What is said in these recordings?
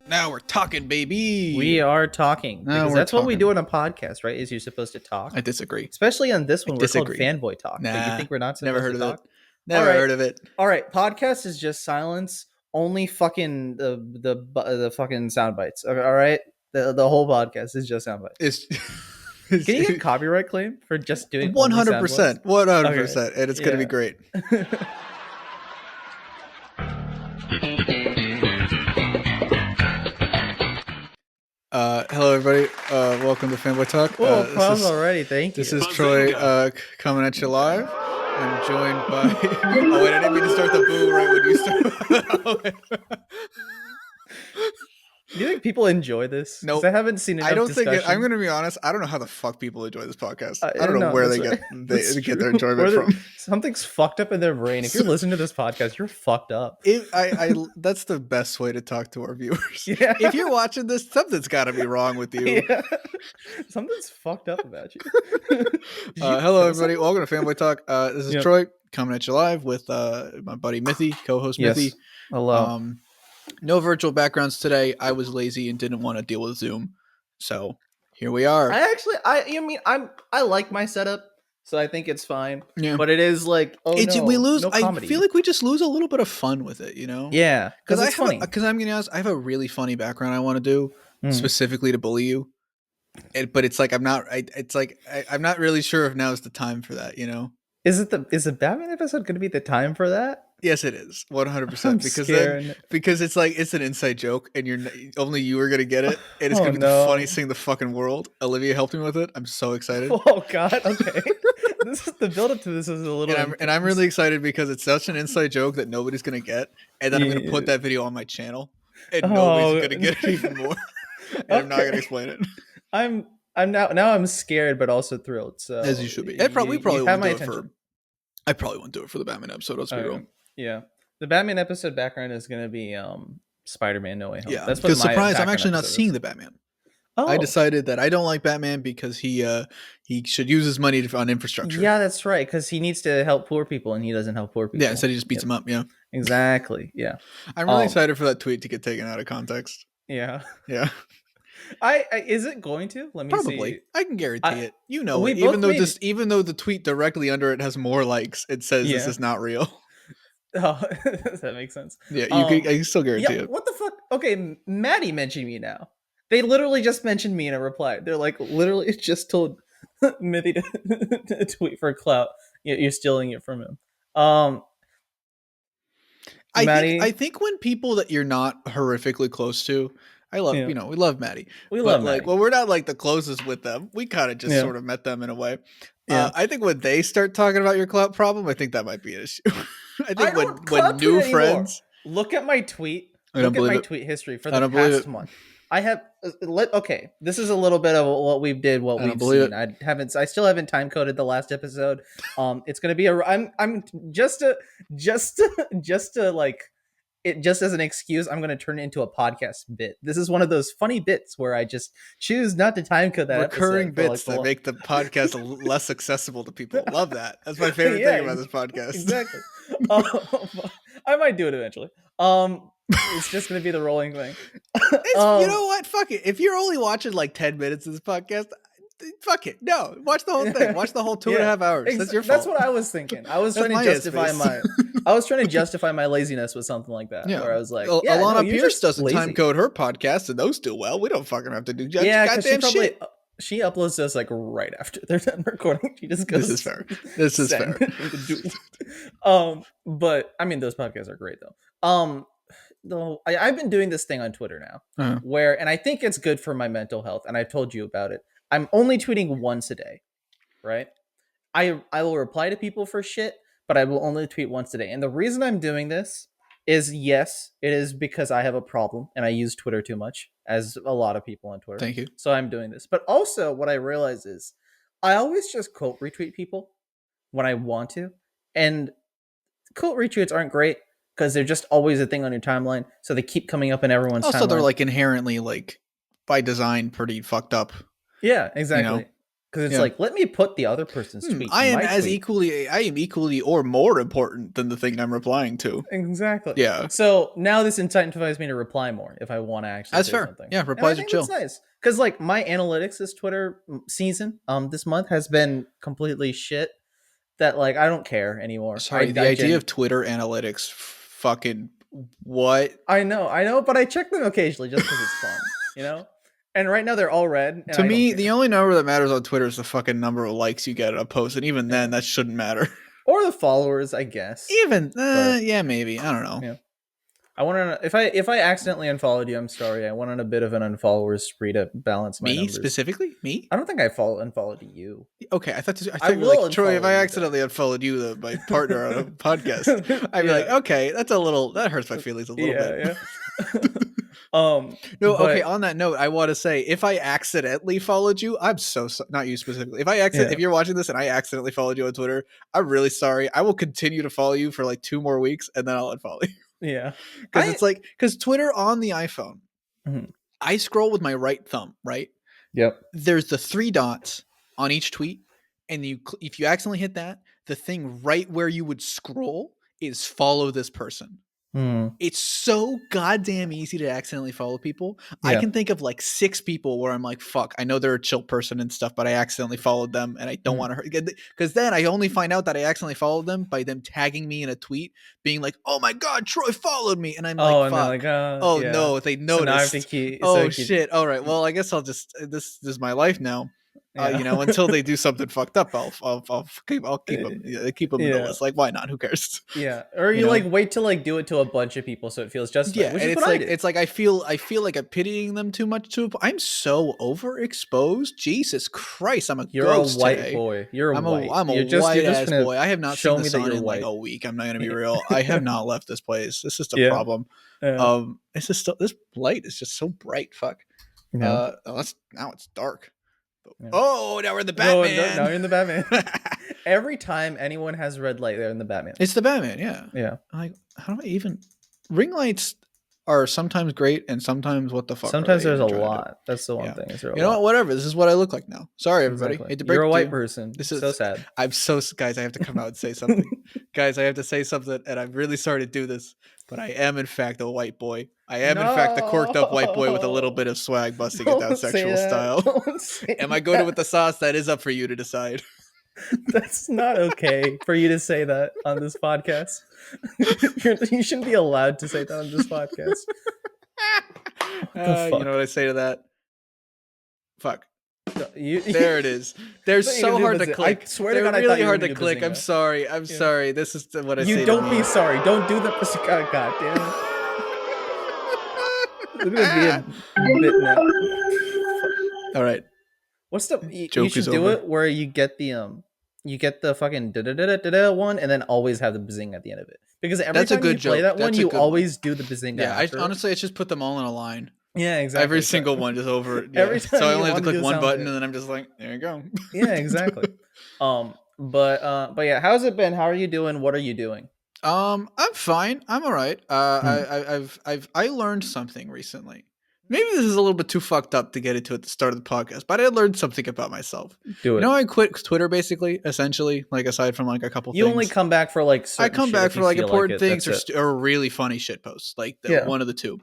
Now we're talking, baby. We are talking. Now Because we're that's what we talking. do in a podcast, right? Is you're supposed to talk. I disagree. Especially on this one, we're called disagree. Fanboy Talk. But you Nah, think we're not supposed never heard to of talk? it. Never All right. heard of it. All right. Podcast is just silence. Only fucking the fucking sound bites. All right. The whole podcast is just sound bites. Can you get copyright claim for just doing 100%? 100%, and it's gonna be great. Hello, everybody. Welcome to Fanboy Talk. Well, applause already. Thank you. This is Troy coming at you live. I'm joined by. Oh wait, I didn't mean to start the boo right when you start. Do you think people enjoy this? No, I haven't seen enough I don't discussion. think it. I'm going to be honest. I don't know how the fuck people enjoy this podcast. I don't don't know where they right. get their enjoyment from. Something's fucked up in their brain. If you're listening to this podcast, you're fucked up. That's the best way to talk to our viewers. Yeah. If you're watching this, something's got to be wrong with you. Yeah. Something's fucked up about you. Hello, everybody. Welcome to Fanboy Talk. This is Troy coming at you live with my buddy Mithi, co-host Mithi. Hello. No virtual backgrounds today. I was lazy and didn't want to deal with Zoom, so here we are. I like my setup, so I think it's fine. Yeah, but it is like we lose. No comedy. I feel like we just lose a little bit of fun with it, you know? Yeah, because it's funny. Because I'm gonna be honest, I have a really funny background I want to do specifically to bully you, but it's like I'm not really sure if now is the time for that. You know? Is the Batman episode going to be the time for that? Yes, it is 100% because it's like it's an inside joke and only you are gonna get it and it's gonna be the funniest thing in the fucking world. Olivia helped me with it. I'm so excited. Oh God, okay. This is the build up to this is a little, and I'm really excited because it's such an inside joke that nobody's gonna get, and then I'm gonna put that video on my channel and nobody's gonna get it even more. And I'm not gonna explain it. I'm now scared but also thrilled. So as you should be. I probably won't do it for the Batman episode. Let's be real. Yeah, the Batman episode background is going to be Spider-Man No Way Home. Yeah, that's because surprise, I'm actually not seeing the Batman. Oh. I decided that I don't like Batman because he should use his money on infrastructure. Yeah, that's right. Because he needs to help poor people, and he doesn't help poor people. Yeah, instead he just beats them up. Yeah, exactly. Yeah, I'm really excited for that tweet to get taken out of context. Yeah, yeah. Is it going to? Let me Probably. see. I can guarantee it. You know it. Even though the tweet directly under it has more likes, it says this is not real. Oh, that makes sense. Yeah, I can still guarantee it. What the fuck? Okay, Maddie mentioned me now. They literally just mentioned me in a reply. They're like, literally just told Mithi to tweet for clout. You're stealing it from him. I think when people that you're not horrifically close to, we love Maddie. We love Maddie. Well, we're not like the closest with them. We kind of just sort of met them in a way. Yeah. I think when they start talking about your clout problem, I think that might be an issue. I think when new friends look at my tweet, tweet history for the past month. I have this is a little bit of what we've seen. I still haven't time coded the last episode. It's gonna be I'm just like it just as an excuse, I'm going to turn it into a podcast bit. This is one of those funny bits where I just choose not to time code that recurring bits that make the podcast less accessible to people. Love that. That's my favorite thing about this podcast. Exactly. I might do it eventually. It's just going to be the rolling thing. You know what? Fuck it. If you're only watching like 10 minutes of this podcast, fuck it. No, watch the whole thing. Watch the whole 2.5 hours. That's your fault. That's what I was thinking. I was trying to justify my laziness with something like that. Yeah. Where I was like, Alana Pierce doesn't time code her podcast, and those do well. We don't fucking have to do goddamn shit. She uploads those like right after they're done recording. She just goes. This is fair. But I mean, those podcasts are great though. Though I've been doing this thing on Twitter now, and I think it's good for my mental health, and I've told you about it. I'm only tweeting once a day, right? I will reply to people for shit, but I will only tweet once a day. And the reason I'm doing this is, yes, it is because I have a problem and I use Twitter too much, as a lot of people on Twitter. Thank you. So I'm doing this. But also what I realize is I always just quote retweet people when I want to. And quote retweets aren't great because they're just always a thing on your timeline. So they keep coming up in everyone's timeline. Also, they're like inherently, like by design, pretty fucked up. Yeah, exactly. Because it's like, let me put the other person's tweet. I am equally or more important than the thing I'm replying to. Exactly. Yeah. So now this incentivizes me to reply more if I want to actually say something. Yeah, replies are chill. That's nice. Because like my analytics this Twitter season, this month has been completely shit. That like I don't care anymore. Sorry, the idea of Twitter analytics, fucking what? I know, but I check them occasionally just because it's fun, you know. And right now they're all red. To me, the only number that matters on Twitter is the fucking number of likes you get at a post, and even then, that shouldn't matter. Or the followers, I guess. Even, yeah, maybe. I don't know. Yeah. I went on if I accidentally unfollowed you, I'm sorry. I went on a bit of an unfollowers spree to balance my numbers. Specifically? Me? I don't think I unfollowed you. Okay, I thought you were like, Troy, if I accidentally unfolled you, my partner on a podcast, I'd be like, okay, that hurts my feelings a little bit. Yeah. Okay, on that note, I want to say, if I accidentally followed you, I'm so not you specifically. If you're watching this and I accidentally followed you on Twitter, I'm really sorry. I will continue to follow you for like 2 more weeks and then I'll unfollow you. Yeah. Because Twitter on the iPhone, I scroll with my right thumb, right? Yep. There's the 3 dots on each tweet. And if you accidentally hit that, the thing right where you would scroll is follow this person. It's so goddamn easy to accidentally follow people. Yeah. I can think of like 6 people where I'm like, fuck, I know they're a chill person and stuff, but I accidentally followed them and I don't want to hurt. Because then I only find out that I accidentally followed them by them tagging me in a tweet being like, oh my God, Troy followed me. And I'm like, fuck. No, they noticed. Shit. All right. Well, I guess I'll just, this is my life now. Until they do something fucked up, I'll keep them in the list. Like, why not? Who cares? Yeah, or you like wait to like do it to a bunch of people so it feels justified. Yeah, and it's like I feel like I'm pitying them too much. I'm so overexposed. Jesus Christ, I'm a ghost a white today. Boy. I'm a white ass boy. I have not seen the sun in like a week. I'm not gonna be real. I have not left this place. This is the problem. It's just this light is just so bright. Fuck. Now it's dark. Yeah. Oh, now we're in the Batman. Now you're in the Batman. Every time anyone has red light, they're in the Batman. It's the Batman, yeah. Yeah. Like, how do I even... Ring lights are sometimes great and sometimes what the fuck. Sometimes there's a lot. That's the one thing. You know what? Whatever. This is what I look like now. Sorry, everybody. Exactly. You're a white person. This is so sad. Guys, I have to come out and say something. Guys, I have to say something, and I'm really sorry to do this, but I am in fact a white boy. I am in fact the corked up white boy with a little bit of swag busting it down sexual style. Am I going with the sauce? That is up for you to decide. That's not okay for you to say that on this podcast. You shouldn't be allowed to say that on this podcast. You know what I say to that? Fuck. There it is. They're so hard to click. I swear to God, they're really hard to click. I'm sorry. Sorry. This is what I say. You don't be sorry. Don't do the God damn it. Look at me a bit now. All right. What's the you should do it where you get the fucking da one and then always have the bazing at the end of it. Because every time you play that one, you always do the bazing. Yeah, honestly, I just put them all in a line. Yeah, exactly. Every single one just over. Yeah. Every time so I only have to click one button, and then I'm just like, there you go. Yeah, exactly. But yeah, how's it been? How are you doing? What are you doing? I'm fine. I'm all right. I learned something recently. Maybe this is a little bit too fucked up to get into at the start of the podcast, but I learned something about myself. Do it. You know, I quit Twitter basically, essentially, like aside from like a couple things. You only come back for like I come back for like important things or really funny shit posts, like one of the two.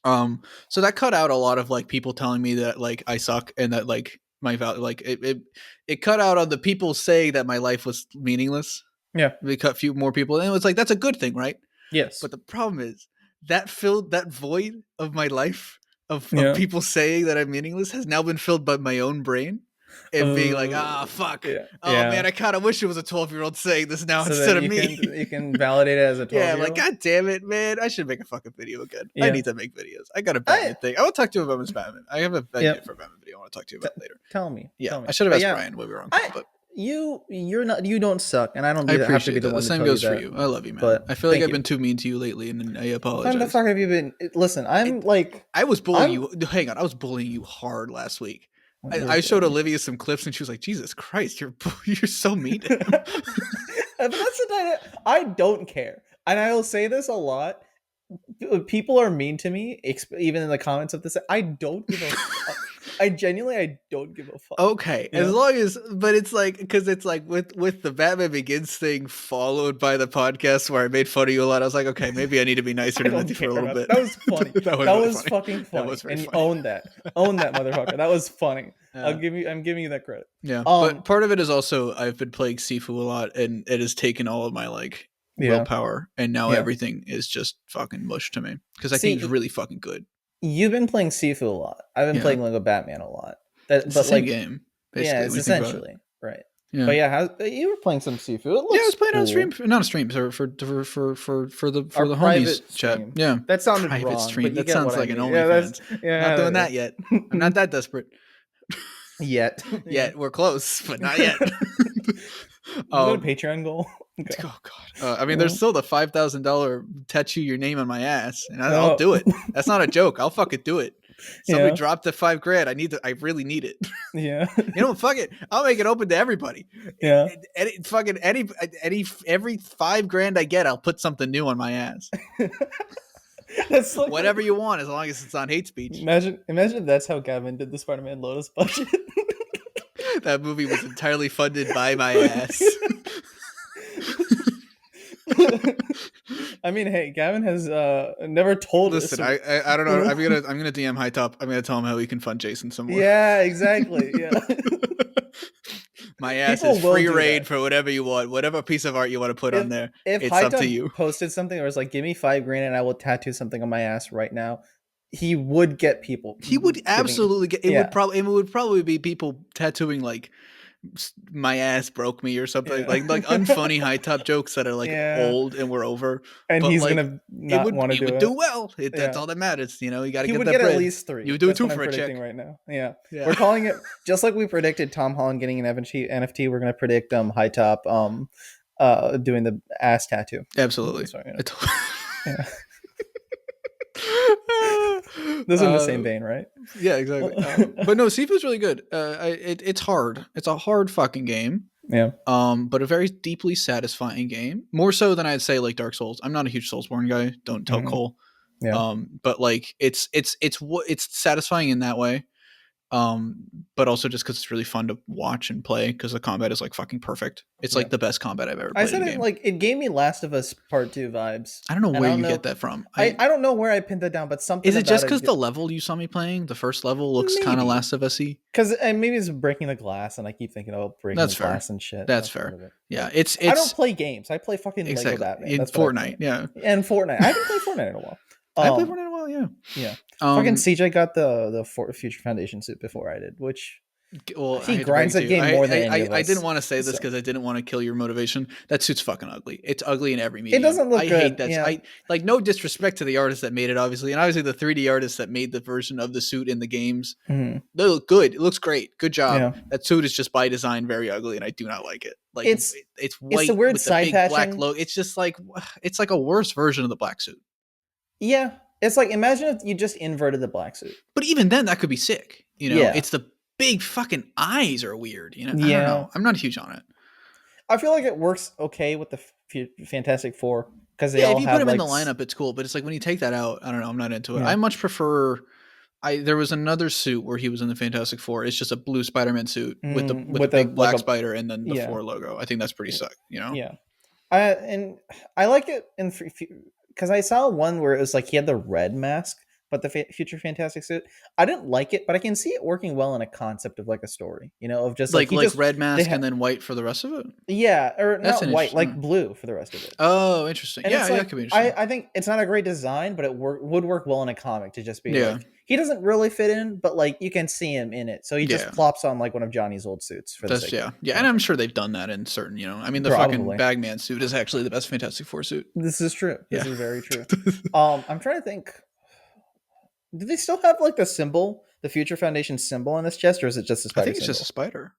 So that cut out a lot of like people telling me that like I suck and that like my value, like it cut out on the people saying that my life was meaningless. Yeah. We cut a few more people and it was like, that's a good thing, right? Yes. But the problem is that filled that void of my life of people saying that I'm meaningless has now been filled by my own brain and being like, fuck. Yeah. Man, I kind of wish it was a 12-year-old saying this now instead of me. You can validate it as a 12-year-old. Yeah, like, God damn it, man. I should make a fucking video again. Yeah. I need to make videos. I got a Batman thing. I will talk to you about this Batman. I have a idea for a Batman video I want to talk to you about later. Tell me. Yeah, tell me. I should have asked Brian when we were on call, but you don't suck, and I don't have to be the one. The same goes for you. I love you, man. But I feel like I've been too mean to you lately, and I apologize. When the fuck have you been? Listen, I was bullying you. Hang on, I was bullying you hard last week. I showed Olivia some clips, and she was like, "Jesus Christ, you're so mean." But that's the thing. I don't care, and I will say this a lot. People are mean to me, even in the comments of this. I don't give a fuck. I genuinely don't give a fuck. Okay, as long as, but it's like, because it's like with the Batman Begins thing followed by the podcast where I made fun of you a lot. I was like, okay, maybe I need to be nicer to Mithi for a little bit. That was funny. that was funny. Fucking funny. That was very and funny. Own that motherfucker. That was funny. I'm giving you that credit. Yeah, but part of it is also I've been playing Sifu a lot, and it has taken all of my like willpower, and now everything is just fucking mush to me because I think it's really fucking good. You've been playing Sifu a lot. I've been playing Lego Batman a lot. It's the same game. Yeah, it's essentially right. Yeah. But you were playing some Sifu. I was playing on stream, not on stream, for the homies chat. Yeah, that sounded private wrong. Stream. That sounds like an OnlyFans. Not doing that yet. I'm not that desperate. Yet we're close, but not yet. Is that a Patreon goal? Okay. Oh god. I mean, there's still the $5,000 tattoo your name on my ass, and I'll do it. That's not a joke. I'll fucking do it. Somebody dropped the $5,000. I really need it. Yeah. You know, fuck it. I'll make it open to everybody. Yeah. Every $5,000 I get, I'll put something new on my ass. That's like whatever you want, as long as it's on hate speech. Imagine if that's how Gavin did the Spider-Man Lotus budget. That movie was entirely funded by my ass. I mean, hey, Gavin has never told us. Listen, I don't know. I'm gonna DM High Top. I'm gonna tell him how he can fund Jason some more. Yeah, exactly. Yeah. My ass is free reign for whatever you want, whatever piece of art you want to put on there. It's up to you. Posted something or was like, "Give me $5,000 and I will tattoo something on my ass right now." He would get people. He would absolutely get. It would probably be people tattooing like my ass broke me or something like unfunny High Top jokes that are like old and we're over. And but he's like, gonna not want to do it. Would do well. That's all that matters. You know, you got to get that. He would get bread. At least 3. You would do it 2 for a check right now. Yeah, we're calling it just like we predicted Tom Holland getting an NFT. We're gonna predict High Top doing the ass tattoo. Absolutely. Sorry, yeah. This is in the same vein, right? Yeah, exactly. But no, Sifu's really good. It's hard. It's a hard fucking game. Yeah. But a very deeply satisfying game. More so than I'd say like Dark Souls. I'm not a huge Soulsborne guy. Don't tell Cole. Yeah. But like it's satisfying in that way. But also just because it's really fun to watch and play because the combat is like fucking perfect. It's like the best combat I've ever played. I said it gave me Last of Us Part 2 vibes. I don't know where you get that from. I don't know where I pinned that down, but something. Is it just because the level you saw me playing, the first level, looks kind of Last of Us-y? Because maybe it's breaking the glass, and I keep thinking, breaking the glass and shit. That's fair. Yeah, it's. I don't play games. I play fucking Lego Batman. In Fortnite, yeah. And Fortnite. I haven't played Fortnite in a while. I played Fortnite in a while, yeah. Yeah. Fucking CJ got the Future Foundation suit before I did, which he grinds that game more than any of us. I didn't want to say this because I didn't want to kill your motivation. That suit's fucking ugly. It's ugly in every medium. It doesn't look good. I hate that. Yeah. Like no disrespect to the artist that made it, obviously, and obviously the 3D artists that made the version of the suit in the games. Mm-hmm. They look good. It looks great. Good job. Yeah. That suit is just by design very ugly, and I do not like it. Like it's white it's the weird with side the big patching. black logo. It's just like it's like a worse version of the black suit. Yeah. It's like, imagine if you just inverted the black suit. But even then, that could be sick. You know, it's the big fucking eyes are weird. You know, yeah. I don't know. I'm not huge on it. I feel like it works okay with the Fantastic Four because if you put them in the lineup, it's cool. But it's like when you take that out, I don't know. I'm not into it. Yeah. I much prefer. There was another suit where he was in the Fantastic Four. It's just a blue Spider-Man suit with the big black spider and then the 4 logo. I think that's pretty sick. You know. Yeah. And I like it in. Because I saw one where it was like he had the red mask, but the Future Fantastic suit. I didn't like it, but I can see it working well in a concept of like a story, you know, of just like red mask and then white for the rest of it. Yeah, or not white, like blue for the rest of it. Oh, interesting. And that could be interesting. I think it's not a great design, but it would work well in a comic to just be like, he doesn't really fit in, but like you can see him in it. So he just plops on like one of Johnny's old suits for the sake. Yeah, and I'm sure they've done that in certain, you know. I mean, the fucking Bagman suit is actually the best Fantastic Four suit. This is true. This is very true. I'm trying to think. Do they still have like the symbol, the Future Foundation symbol on this chest, or is it just a spider? I think it's just a spider.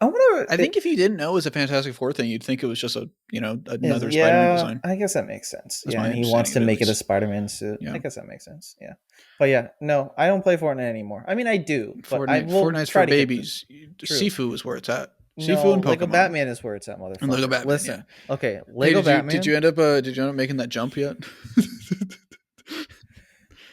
I think if you didn't know it was a Fantastic Four thing, you'd think it was just another Spider-Man design. I guess that makes sense. And he wants to make it a Spider-Man suit. Yeah. I guess that makes sense. Yeah. But no, I don't play Fortnite anymore. I mean, I do. But Fortnite's for babies. Sifu is where it's at. Sifu and Pokemon. Lego Batman is where it's at, motherfucker. And Lego Batman. Listen. Yeah. Okay, Lego Batman. Did you end up making that jump yet?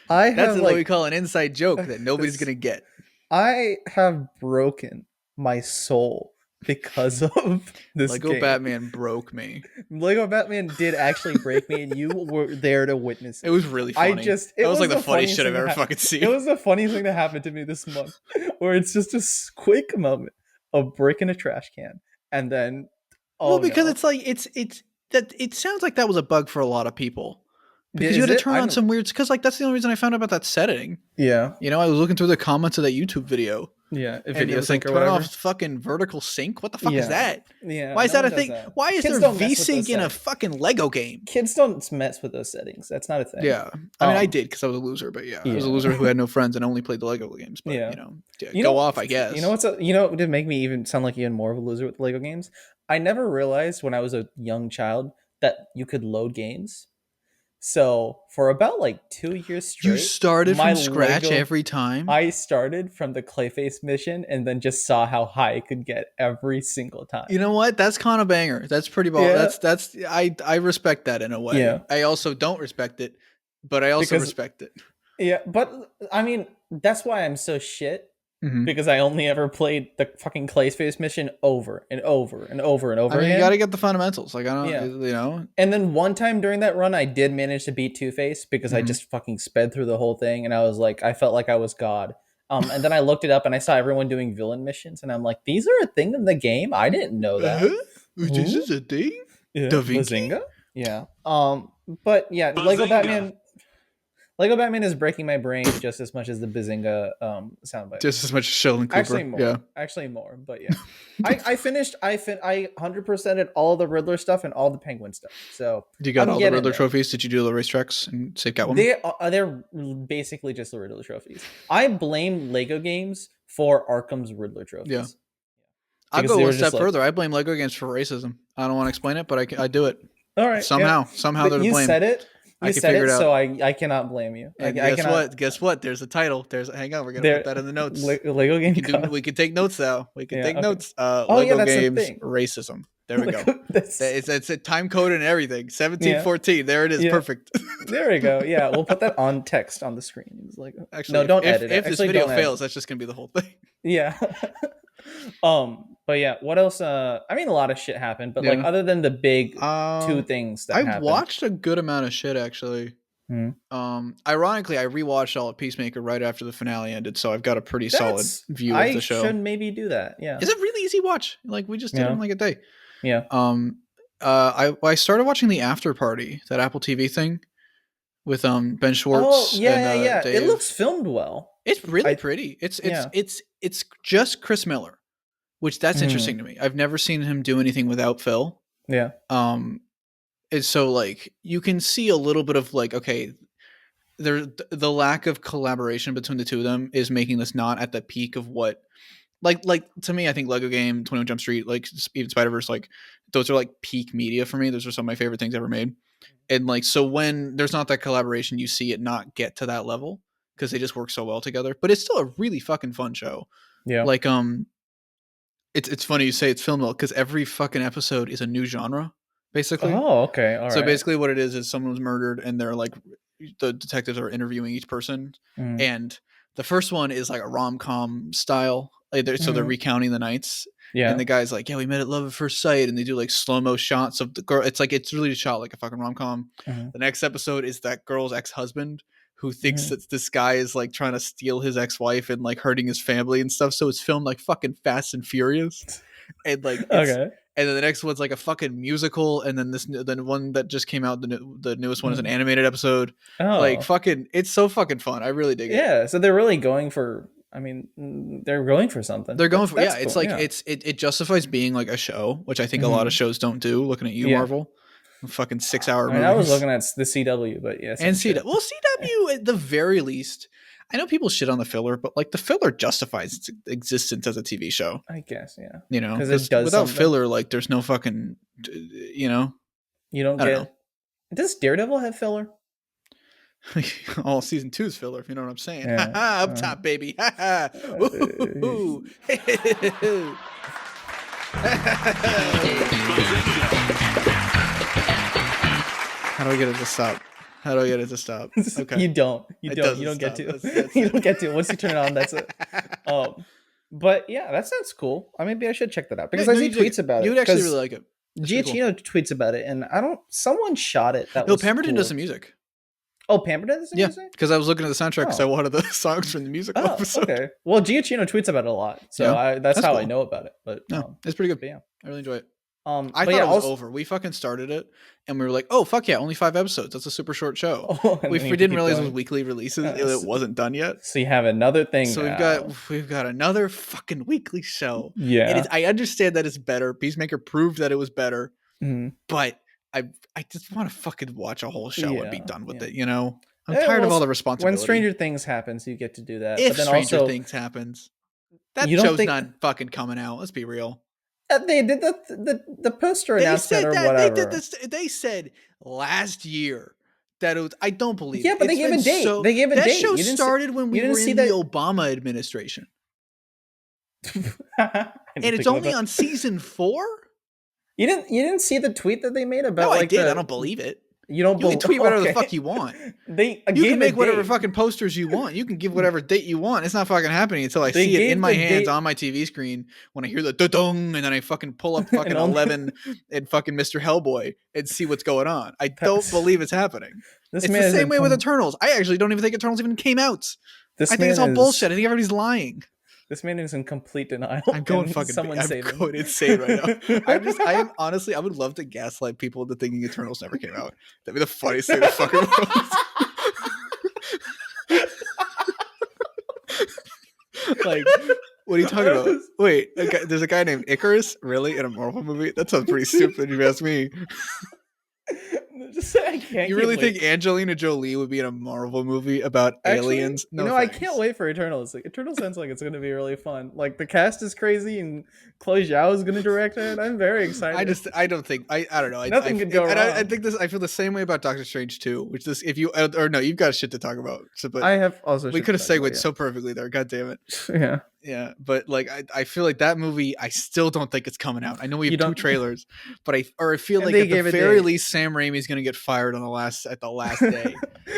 That's what we call an inside joke that nobody's gonna get. I have broken my soul because of this Lego game. Batman broke me. Lego Batman did actually break me, and you were there to witness it. It was really funny. It was like the funniest shit I've ever fucking seen. It was the funniest thing that happened to me this month, where it's just a quick moment of breaking a trash can, and then because it's like it's that it sounds like that was a bug for a lot of people. Because you had to turn on some weird... Because, like, that's the only reason I found out about that setting. Yeah. You know, I was looking through the comments of that YouTube video. Yeah. And it was like, turn off fucking vertical sync? What the fuck is that? Yeah. Why is that a thing? Why is there V-Sync in a fucking Lego game? Kids don't mess with those settings. That's not a thing. Yeah. I mean, I did because I was a loser, but I was a loser who had no friends and only played the Lego games. But, go off, I guess. You know what did make me even sound like even more of a loser with Lego games? I never realized when I was a young child that you could load games. So for about like 2 years straight, you started from scratch every time. I started from the Clayface mission and then just saw how high I could get every single time. You know what? That's kind of banger. That's pretty ball. Yeah. That's I respect that in a way. Yeah. I also don't respect it, but I also respect it. Yeah, but I mean that's why I'm so shit. Mm-hmm. Because I only ever played the fucking Clayface mission over and over and over and over again. You gotta get the fundamentals. Like, I don't, you know. And then one time during that run, I did manage to beat Two-Face because I just fucking sped through the whole thing. And I was like, I felt like I was God. And then I looked it up and I saw everyone doing villain missions. And I'm like, these are a thing in the game? I didn't know that. This is a thing? Yeah. Bazinga? Yeah. But yeah, Bazinga. Lego Batman is breaking my brain just as much as the Bazinga soundbite. Just as much as Sheldon Cooper. Actually more. Yeah. Actually more, but yeah. I 100%ed all the Riddler stuff and all the Penguin stuff. So you got all the Riddler trophies? Did you do the racetracks and save Catwoman? They're basically just the Riddler trophies. I blame Lego games for Arkham's Riddler trophies. Yeah. I'll go one step further. I blame Lego games for racism. I don't want to explain it, but I do it. All right. Somehow they're to blame. You said it. You said it, so I cannot blame you. Guess what? There's a title. Hang on, we're gonna put that in the notes. Lego game. We can take notes now. We can take notes. Lego games racism. There we go. It's a time code and everything. 1714. There it is. Yeah. Perfect. There we go. Yeah, we'll put that on text on the screen. It's like actually, no, don't edit it. If this video fails, that's just gonna be the whole thing. Yeah. But yeah, what else? I mean, a lot of shit happened, but like other than the big two things that happened. I watched a good amount of shit actually. Ironically, I rewatched all of Peacemaker right after the finale ended, so I've got a pretty solid view of the show. I should maybe do that. Yeah. Is it really easy watch? Like we just did it in like a day. Yeah. I started watching the After Party, that Apple TV thing with Ben Schwartz. Oh yeah, yeah. Dave. It looks filmed well. It's really pretty. It's just Chris Miller. Which that's interesting to me. I've never seen him do anything without Phil. Yeah. And so like you can see a little bit of like, okay, the lack of collaboration between the two of them is making this not at the peak of what like to me, I think Lego Game, 21 Jump Street, like even Spider-Verse, like those are like peak media for me. Those are some of my favorite things ever made. And like so when there's not that collaboration, you see it not get to that level because they just work so well together. But it's still a really fucking fun show. Yeah. Like It's funny you say it's filmed well because every fucking episode is a new genre, basically. Oh, okay. All right. So basically what it is someone was murdered and they're like, the detectives are interviewing each person. And the first one is like a rom-com style. Like so they're recounting the nights. Yeah. And the guy's like, yeah, we met at love at first sight. And they do like slow-mo shots of the girl. It's really shot like a fucking rom-com. The next episode is that girl's ex-husband who thinks that this guy is like trying to steal his ex-wife and like hurting his family and stuff. So it's filmed like fucking Fast and Furious. And like, and then the next one's like a fucking musical. And then then one that just came out, the newest one is an animated episode. Like fucking, it's so fucking fun. I really dig it. Yeah. So they're really going for, I mean, they're going for something. They're going for, cool. It's like, it justifies being like a show, which I think a lot of shows don't do. Looking at you, Marvel. Fucking 6-hour movies. I was looking at the CW, but yes. And CW. Well, CW at the very least, I know people shit on the filler, but like the filler justifies its existence as a TV show. I guess, yeah. You know, because without filler, like there's no fucking, you know. You don't get. Does Daredevil have filler? All season 2 is filler, if you know what I'm saying. Yeah. Up top, baby. How do we get it to stop? How do I get it to stop? Okay. You don't get to. You don't get to. Once you turn it on, that's it. But yeah, that sounds cool. Maybe I should check that out because I see tweets about it. You would actually really like it. Giacchino tweets about it, and someone shot it. Pemberton does some music. Oh, Pemberton does some music? Yeah, because I was looking at the soundtrack because I wanted the songs from the musical episode. Okay. Well, Giacchino tweets about it a lot, so that's how cool. I know about it. But it's pretty good. Yeah, I really enjoy it. I thought it was over. We fucking started it, and we were like, "Oh fuck yeah, only 5 episodes. That's a super short show." We didn't realize it was weekly releases. It wasn't done yet. So you have another thing. So we've got another fucking weekly show. Yeah, I understand that it's better. Peacemaker proved that it was better, but I just want to fucking watch a whole show and be done with it. You know, I'm tired of all the responsibility. When Stranger Things happens, you get to do that. If Stranger Things happens, that show's not fucking coming out. Let's be real. They did the poster announcement or whatever. They said last year that it was. I don't believe. Yeah, but they gave a date. They gave a date. That show started when we were in the Obama administration, and it's only on season 4. You didn't see the tweet that they made about? No, I did. I don't believe it. You don't can tweet whatever the fuck you want. You can make whatever fucking posters you want. You can give whatever date you want. It's not fucking happening until I see it in my hands on my TV screen when I hear the da-dong, and then I fucking pull up fucking 11 and fucking Mr. Hellboy and see what's going on. I don't believe it's happening. It's the same way with Eternals. I actually don't even think Eternals even came out. I think it's all bullshit. I think everybody's lying. This man is in complete denial. I'm going fucking. I'm going insane right now. Honestly, I would love to gaslight people into thinking Eternals never came out. That'd be the funniest thing in the fucking world. Like, what are you talking about? Wait, there's a guy named Icarus, really, in a Marvel movie? That sounds pretty stupid if you ask me. You really think Angelina Jolie would be in a Marvel movie about aliens? No, I can't wait for Eternals. Eternals sounds like it's going to be really fun. Like, the cast is crazy, and Chloe Zhao is going to direct it. I'm very excited. I don't know. Nothing could go wrong. I feel the same way about Doctor Strange 2, which this, if you, or no, you've got shit to talk about. So, but I have also. We could have segued so perfectly there. God damn it. Yeah. Yeah, but like I feel like that movie, I still don't think it's coming out. I know we have 2 trailers, but I feel like at the very least Sam Raimi's going to get fired at the last day.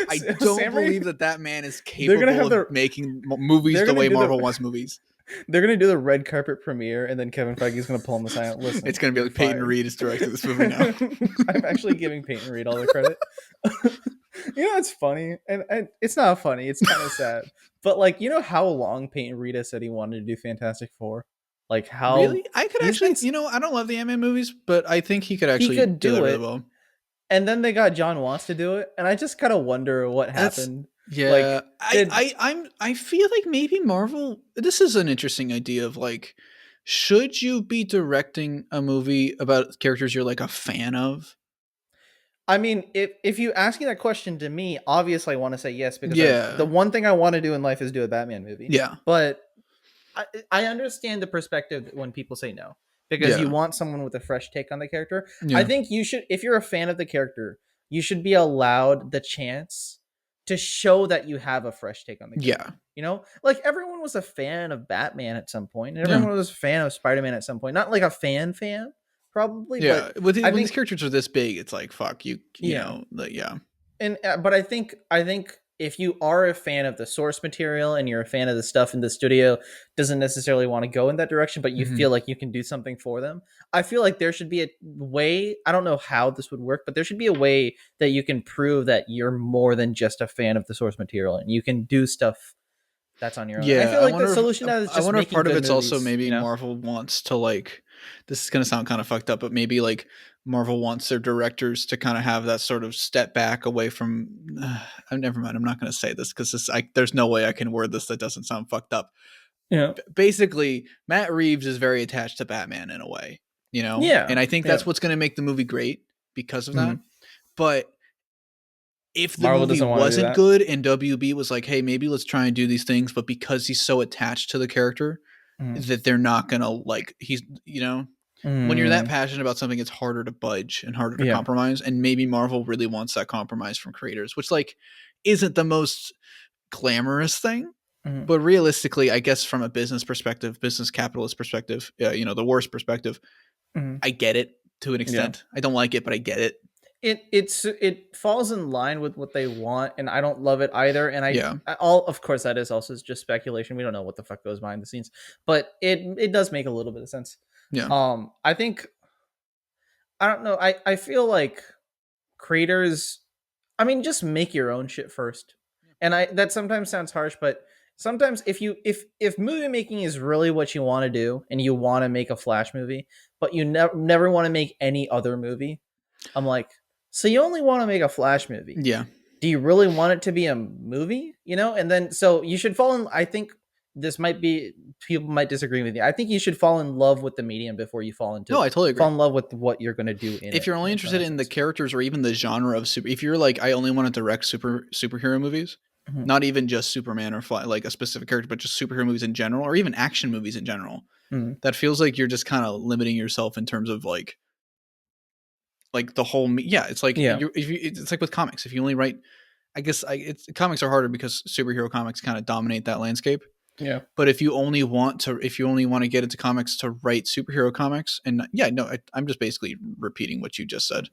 I don't believe that man is capable of making movies the way Marvel wants movies. They're going to do the red carpet premiere, and then Kevin Feige is going to pull him aside. Listen, it's going to be like Peyton Reed is directing this movie now. I'm actually giving Peyton Reed all the credit. It's funny, and it's not funny. It's kind of sad. But like, how long Peyton Reed said he wanted to do Fantastic Four? Like how really? I could actually, I don't love the Ant-Man movies, but I think he could actually do it really well. And then they got John Watts to do it, and I just kind of wonder what happened. Yeah, I feel like maybe Marvel. This is an interesting idea of like, should you be directing a movie about characters you're like a fan of? I mean, if you asking that question to me, obviously I want to say yes, because the one thing I want to do in life is do a Batman movie. Yeah. But I understand the perspective when people say no, because you want someone with a fresh take on the character. Yeah. I think you should, if you're a fan of the character, you should be allowed the chance to show that you have a fresh take on the character. Yeah. Like everyone was a fan of Batman at some point, and everyone was a fan of Spider-Man at some point. Not like a fan. Probably, yeah. But when these characters are this big, it's like fuck you. You know, yeah. And but I think if you are a fan of the source material and you're a fan of the stuff in the studio, doesn't necessarily want to go in that direction, but you feel like you can do something for them. I feel like there should be a way. I don't know how this would work, but there should be a way that you can prove that you're more than just a fan of the source material and you can do stuff that's on your own. Yeah, I feel like the solution is just I wonder if part of it's movies, also maybe Marvel wants to like. This is going to sound kind of fucked up, but maybe like Marvel wants their directors to kind of have that sort of step back away from. Never mind. I'm not going to say this because there's no way I can word this that doesn't sound fucked up. Yeah. Basically, Matt Reeves is very attached to Batman in a way, Yeah. And I think that's what's going to make the movie great because of that. But if the movie wasn't good and WB was like, hey, maybe let's try and do these things, but because he's so attached to the character. That they're not gonna like when you're that passionate about something, it's harder to budge and harder to compromise, and maybe Marvel really wants that compromise from creators, which like isn't the most glamorous thing, but realistically, I guess from a business capitalist perspective, the worst perspective, I get it to an extent. I don't like it, but I get it. it falls in line with what they want, and I don't love it either. And of course that is also just speculation. We don't know what the fuck goes behind the scenes, but it does make a little bit of sense. I think, I don't know, I feel like creators, I mean, just make your own shit first. And that sometimes sounds harsh, but sometimes if movie making is really what you want to do, and you want to make a Flash movie, but you never want to make any other movie, I'm like, so you only want to make a Flash movie? Yeah. Do you really want it to be a movie? And then so you should fall in. I think this might be, people might disagree with you. I think you should fall in love with the medium before you fall into. No, I totally agree. Fall in love with what you're going to do in it. If you're only interested in the characters or even the genre of if you're like, I only want to direct superhero movies, not even just Superman or like a specific character, but just superhero movies in general, or even action movies in general, that feels like you're just kind of limiting yourself in terms of like the whole. It's like it's like with comics. If you only write, I guess comics are harder because superhero comics kind of dominate that landscape. Yeah. But if you only want to get into comics to write superhero comics, and I'm just basically repeating what you just said.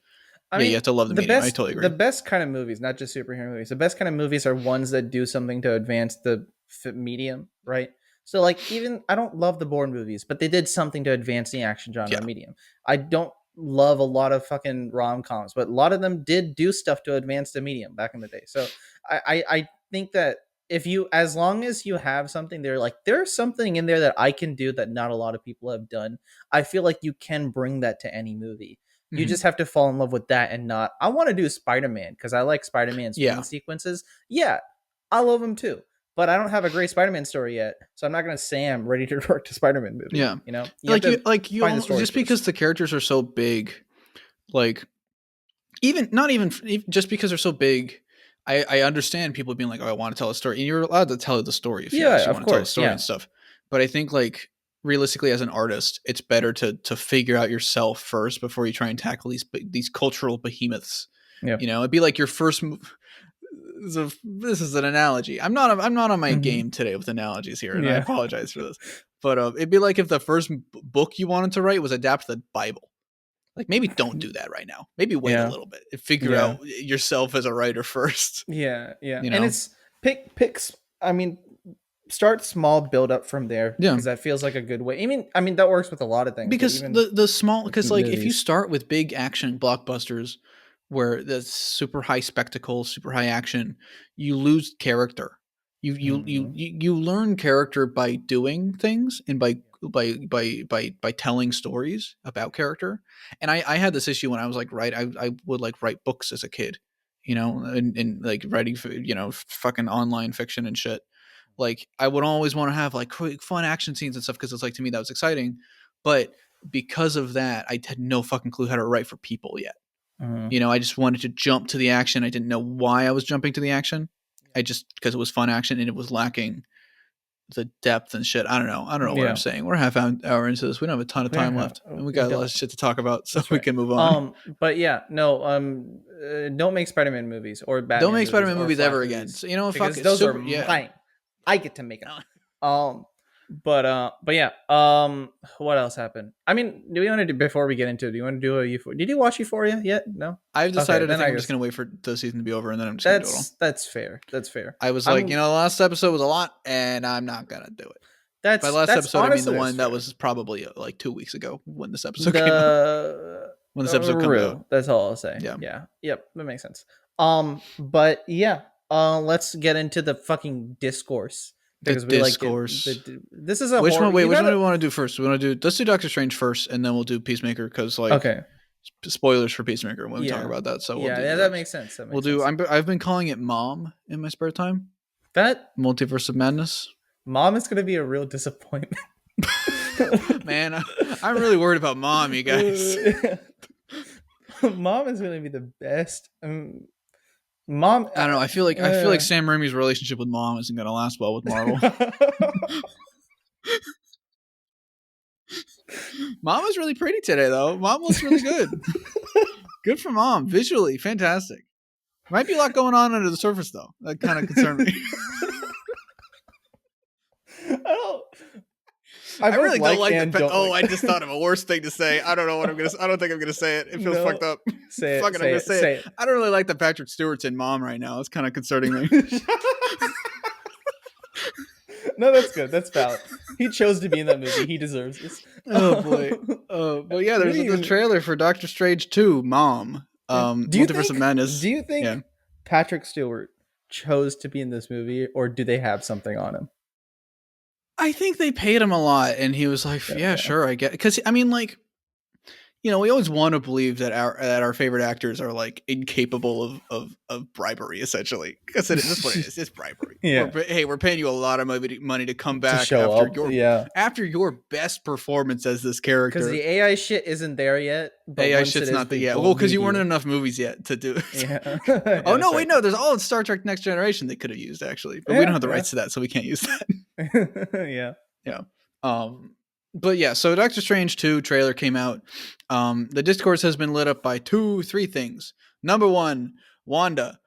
I mean, you have to love the medium. I totally agree. The best kind of movies, not just superhero movies, the best kind of movies are ones that do something to advance the medium, right? So like, even, I don't love the Bourne movies, but they did something to advance the action genre medium. I don't love a lot of fucking rom-coms, but a lot of them did do stuff to advance the medium back in the day. So I think that as long as you have something there, like there's something in there that I can do that not a lot of people have done, I feel like you can bring that to any movie. You just have to fall in love with that, and not, I want to do Spider-Man because I like Spider-Man's sequences. Yeah, I love them too. But I don't have a great Spider-Man story yet, so I'm not going to say I'm ready to direct a Spider-Man movie. Yeah, just because the characters are so big, like not even just because they're so big, I understand people being like, oh, I want to tell a story, and you're allowed to tell the story if you actually want to tell a story and stuff. But I think like realistically, as an artist, it's better to figure out yourself first before you try and tackle these cultural behemoths. Yeah, it'd be like your first move. So this is an analogy. I'm not on my game today with analogies here, and I apologize for this. But it'd be like if the first book you wanted to write was adapt the Bible. Like, maybe don't do that right now. Maybe wait a little bit and figure out yourself as a writer first. Yeah. And it's picks. I mean, start small, build up from there. Yeah, because that feels like a good way. I mean that works with a lot of things. Because the small, because like if you start with big action blockbusters, where the super high spectacle, super high action, you lose character. You learn character by doing things and by telling stories about character. And I had this issue when I was like, I would like write books as a kid, and like writing, fucking online fiction and shit. Like I would always want to have like fun action scenes and stuff, because it's like, to me that was exciting. But because of that, I had no fucking clue how to write for people yet. I just wanted to jump to the action. I didn't know why I was jumping to the action. Because it was fun action, and it was lacking the depth and shit. I don't know what I'm saying. We're a half hour into this. We don't have a ton of time left, and we got a lot of shit to talk about, so we can move on. But don't make Spider-Man movies or Batman. Don't make Spider-Man movies ever again. So, fuck it. Those are mine. I get to make them. But yeah. What else happened? I mean, do we want to do, before we get into it? Do you want to do a Euphoria? Did you watch Euphoria yet? No. I've decided. I think I'm just gonna wait for the season to be over, and then I'm just gonna do it all. That's fair. That's fair. I was like, the last episode was a lot, and I'm not gonna do it. By last episode, I mean the one that was probably like 2 weeks ago when this episode came out. When this episode comes out. That's all I'll say. Yeah. Yep. That makes sense. But yeah. Let's get into the fucking discourse. Because we discourse. This is a which one do we want to do first? Let's do Doctor Strange first, and then we'll do Peacemaker, because spoilers for Peacemaker when we talk about that. So that makes sense. I've been calling it Mom in my spare time. That Multiverse of Madness. Mom is going to be a real disappointment. Man, I'm really worried about Mom, you guys. Mom is going to be the best. Mom, I don't know. I feel like Sam Raimi's relationship with Mom isn't going to last well with Marvel. Mom is really pretty today, though. Mom looks really good. Good for Mom. Visually, fantastic. Might be a lot going on under the surface, though. That kind of concerned me. I really don't like that. Oh, I just thought of a worse thing to say. I don't know what I'm gonna. I don't think I'm gonna say it. It feels fucked up. Say it. Fuck it. I'm gonna say it. I don't really like that Patrick Stewart's in Mom right now. It's kind of concerning me. No, that's good. That's valid. He chose to be in that movie. He deserves this. Oh boy. But yeah, there's a trailer for Doctor Strange 2, Mom. Multiverse of Madness. Do you think Patrick Stewart chose to be in this movie, or do they have something on him? I think they paid him a lot, and he was like, "Yeah, sure, I get." Because I mean, like, you know, we always want to believe that our favorite actors are like incapable of bribery, essentially. Because that's what it is. It's bribery. Yeah. We're paying you a lot of money to come back after your best performance as this character. Because the AI shit isn't there yet. But AI shit's not there yet. Well, because you weren't in enough movies yet to do it. Yeah. Oh no, wait, no. There's all of Star Trek Next Generation they could have used actually, but we don't have the rights to that, so we can't use that. Yeah. But yeah, so Doctor Strange 2 trailer came out. The discourse has been lit up by 3 things. Number 1, Wanda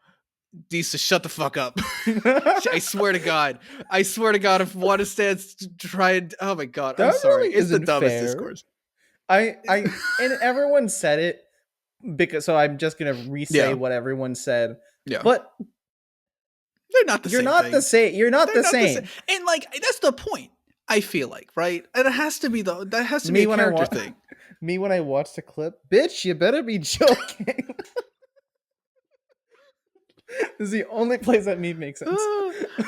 needs to shut the fuck up. I swear to God, if Wanda stands to try and, oh my God, I'm sorry. Really, it's the dumbest discourse. And everyone said it because, so I'm just gonna re-say what everyone said. Yeah, but they're not the same. You're not the same. And like that's the point. I feel like, right? And it has to be be a character thing. Me when I watched the clip, bitch, you better be joking. This is the only place that meme makes sense.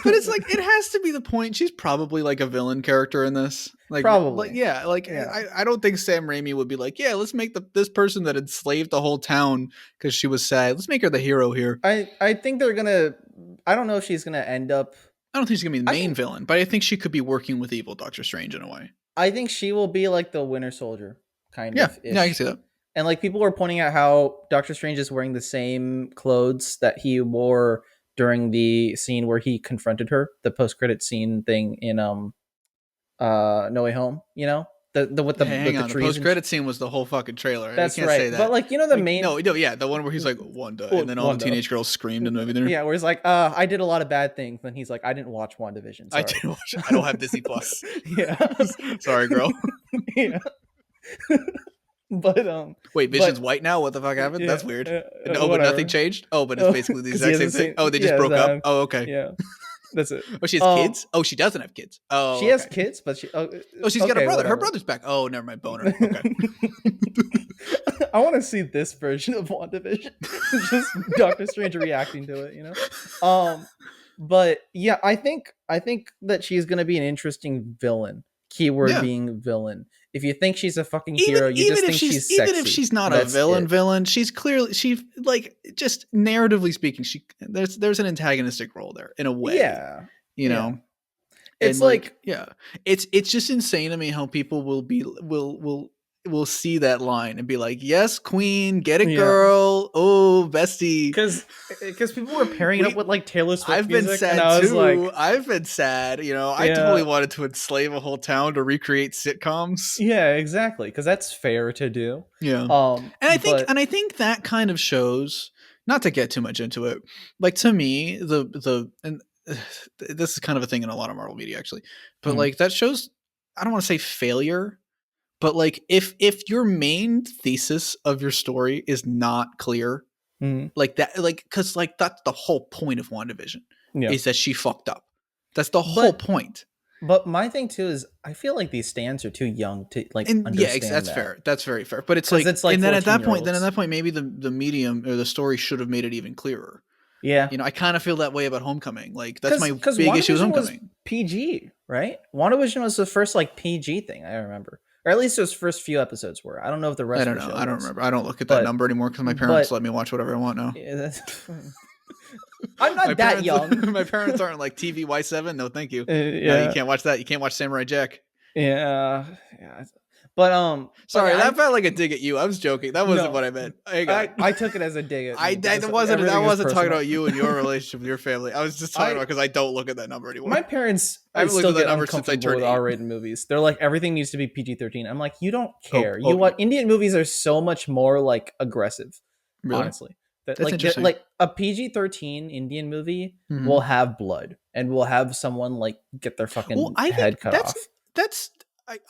But it's like it has to be the point. She's probably like a villain character in this. Like probably. I don't think Sam Raimi would be like, yeah, let's make this person that enslaved the whole town because she was sad. Let's make her the hero here. I think they're gonna. I don't know if she's gonna end up. I don't think she's gonna be the main villain, but I think she could be working with evil Doctor Strange in a way. I think she will be like the Winter Soldier, kind of. Yeah, I can see that. And like people were pointing out how Doctor Strange is wearing the same clothes that he wore during the scene where he confronted her, the post-credit scene thing in No Way Home. You know, the post-credit scene was the whole fucking trailer. That's right. Say that. But like, you know, the the one where he's like Wanda, and then all the teenage girls screamed and everything. Yeah, where he's like, I did a lot of bad things. Then he's like, I didn't watch WandaVision. Sorry. I didn't watch it. I don't have Disney Plus. Yeah. Sorry, girl. Yeah. But wait, Vision's white now? What the fuck happened? Yeah, that's weird. But nothing changed? Oh, but it's basically the exact same thing. Oh, they just broke up? Oh, okay. Yeah. That's it. Oh, she has kids? Oh, she doesn't have kids. Oh, she has kids, but she's got a brother. Whatever. Her brother's back. Oh, never mind. Boner. Okay. I want to see this version of WandaVision. Just Doctor Strange reacting to it, you know? But yeah, I think that she's gonna be an interesting villain. Keyword being villain. If you think she's a fucking hero, you just think she's sexy. Even if she's not a villain, she's clearly like just narratively speaking, there's an antagonistic role there in a way. Yeah, you know, it's like it's just insane to me how people will see that line and be like, yes, queen, get it, girl. Oh, bestie. Because people were pairing it up with like Taylor Swift. I've been sad too. I've been sad. You know, I totally wanted to enslave a whole town to recreate sitcoms. Yeah, exactly. Because that's fair to do. Yeah. And I think that kind of shows. Not to get too much into it, like to me, and this is kind of a thing in a lot of Marvel media actually, but like that shows. I don't want to say failure. But like, if your main thesis of your story is not clear, like that, like, because like that's the whole point of WandaVision is that she fucked up. That's the whole point. But my thing too is, I feel like these stands are too young to like understand. Yeah, that's fair. That's very fair. But it's like, and then at that point, maybe the medium or the story should have made it even clearer. Yeah, you know, I kind of feel that way about Homecoming. Like that's my big issue with Homecoming. Was PG, right? WandaVision was the first like PG thing I remember. Or at least those first few episodes were. I don't know if the rest. I don't know. I don't remember. I don't look at that number anymore because my parents let me watch whatever I want now. Yeah, I'm not that young. My parents aren't like TV Y7. No, thank you. No, you can't watch that. You can't watch Samurai Jack. Yeah. But sorry, that felt like a dig at you. I was joking. That wasn't what I meant. I took it as a dig at you. I wasn't talking about you and your relationship with your family. I was just talking about because I don't look at that number anymore. My parents still get uncomfortable with R-rated movies. They're like, everything needs to be PG-13. I'm like, you don't care. Indian movies are so much more like aggressive. Really? Honestly. That's interesting. Like a PG-13 Indian movie will have blood and will have someone like get their fucking head cut off.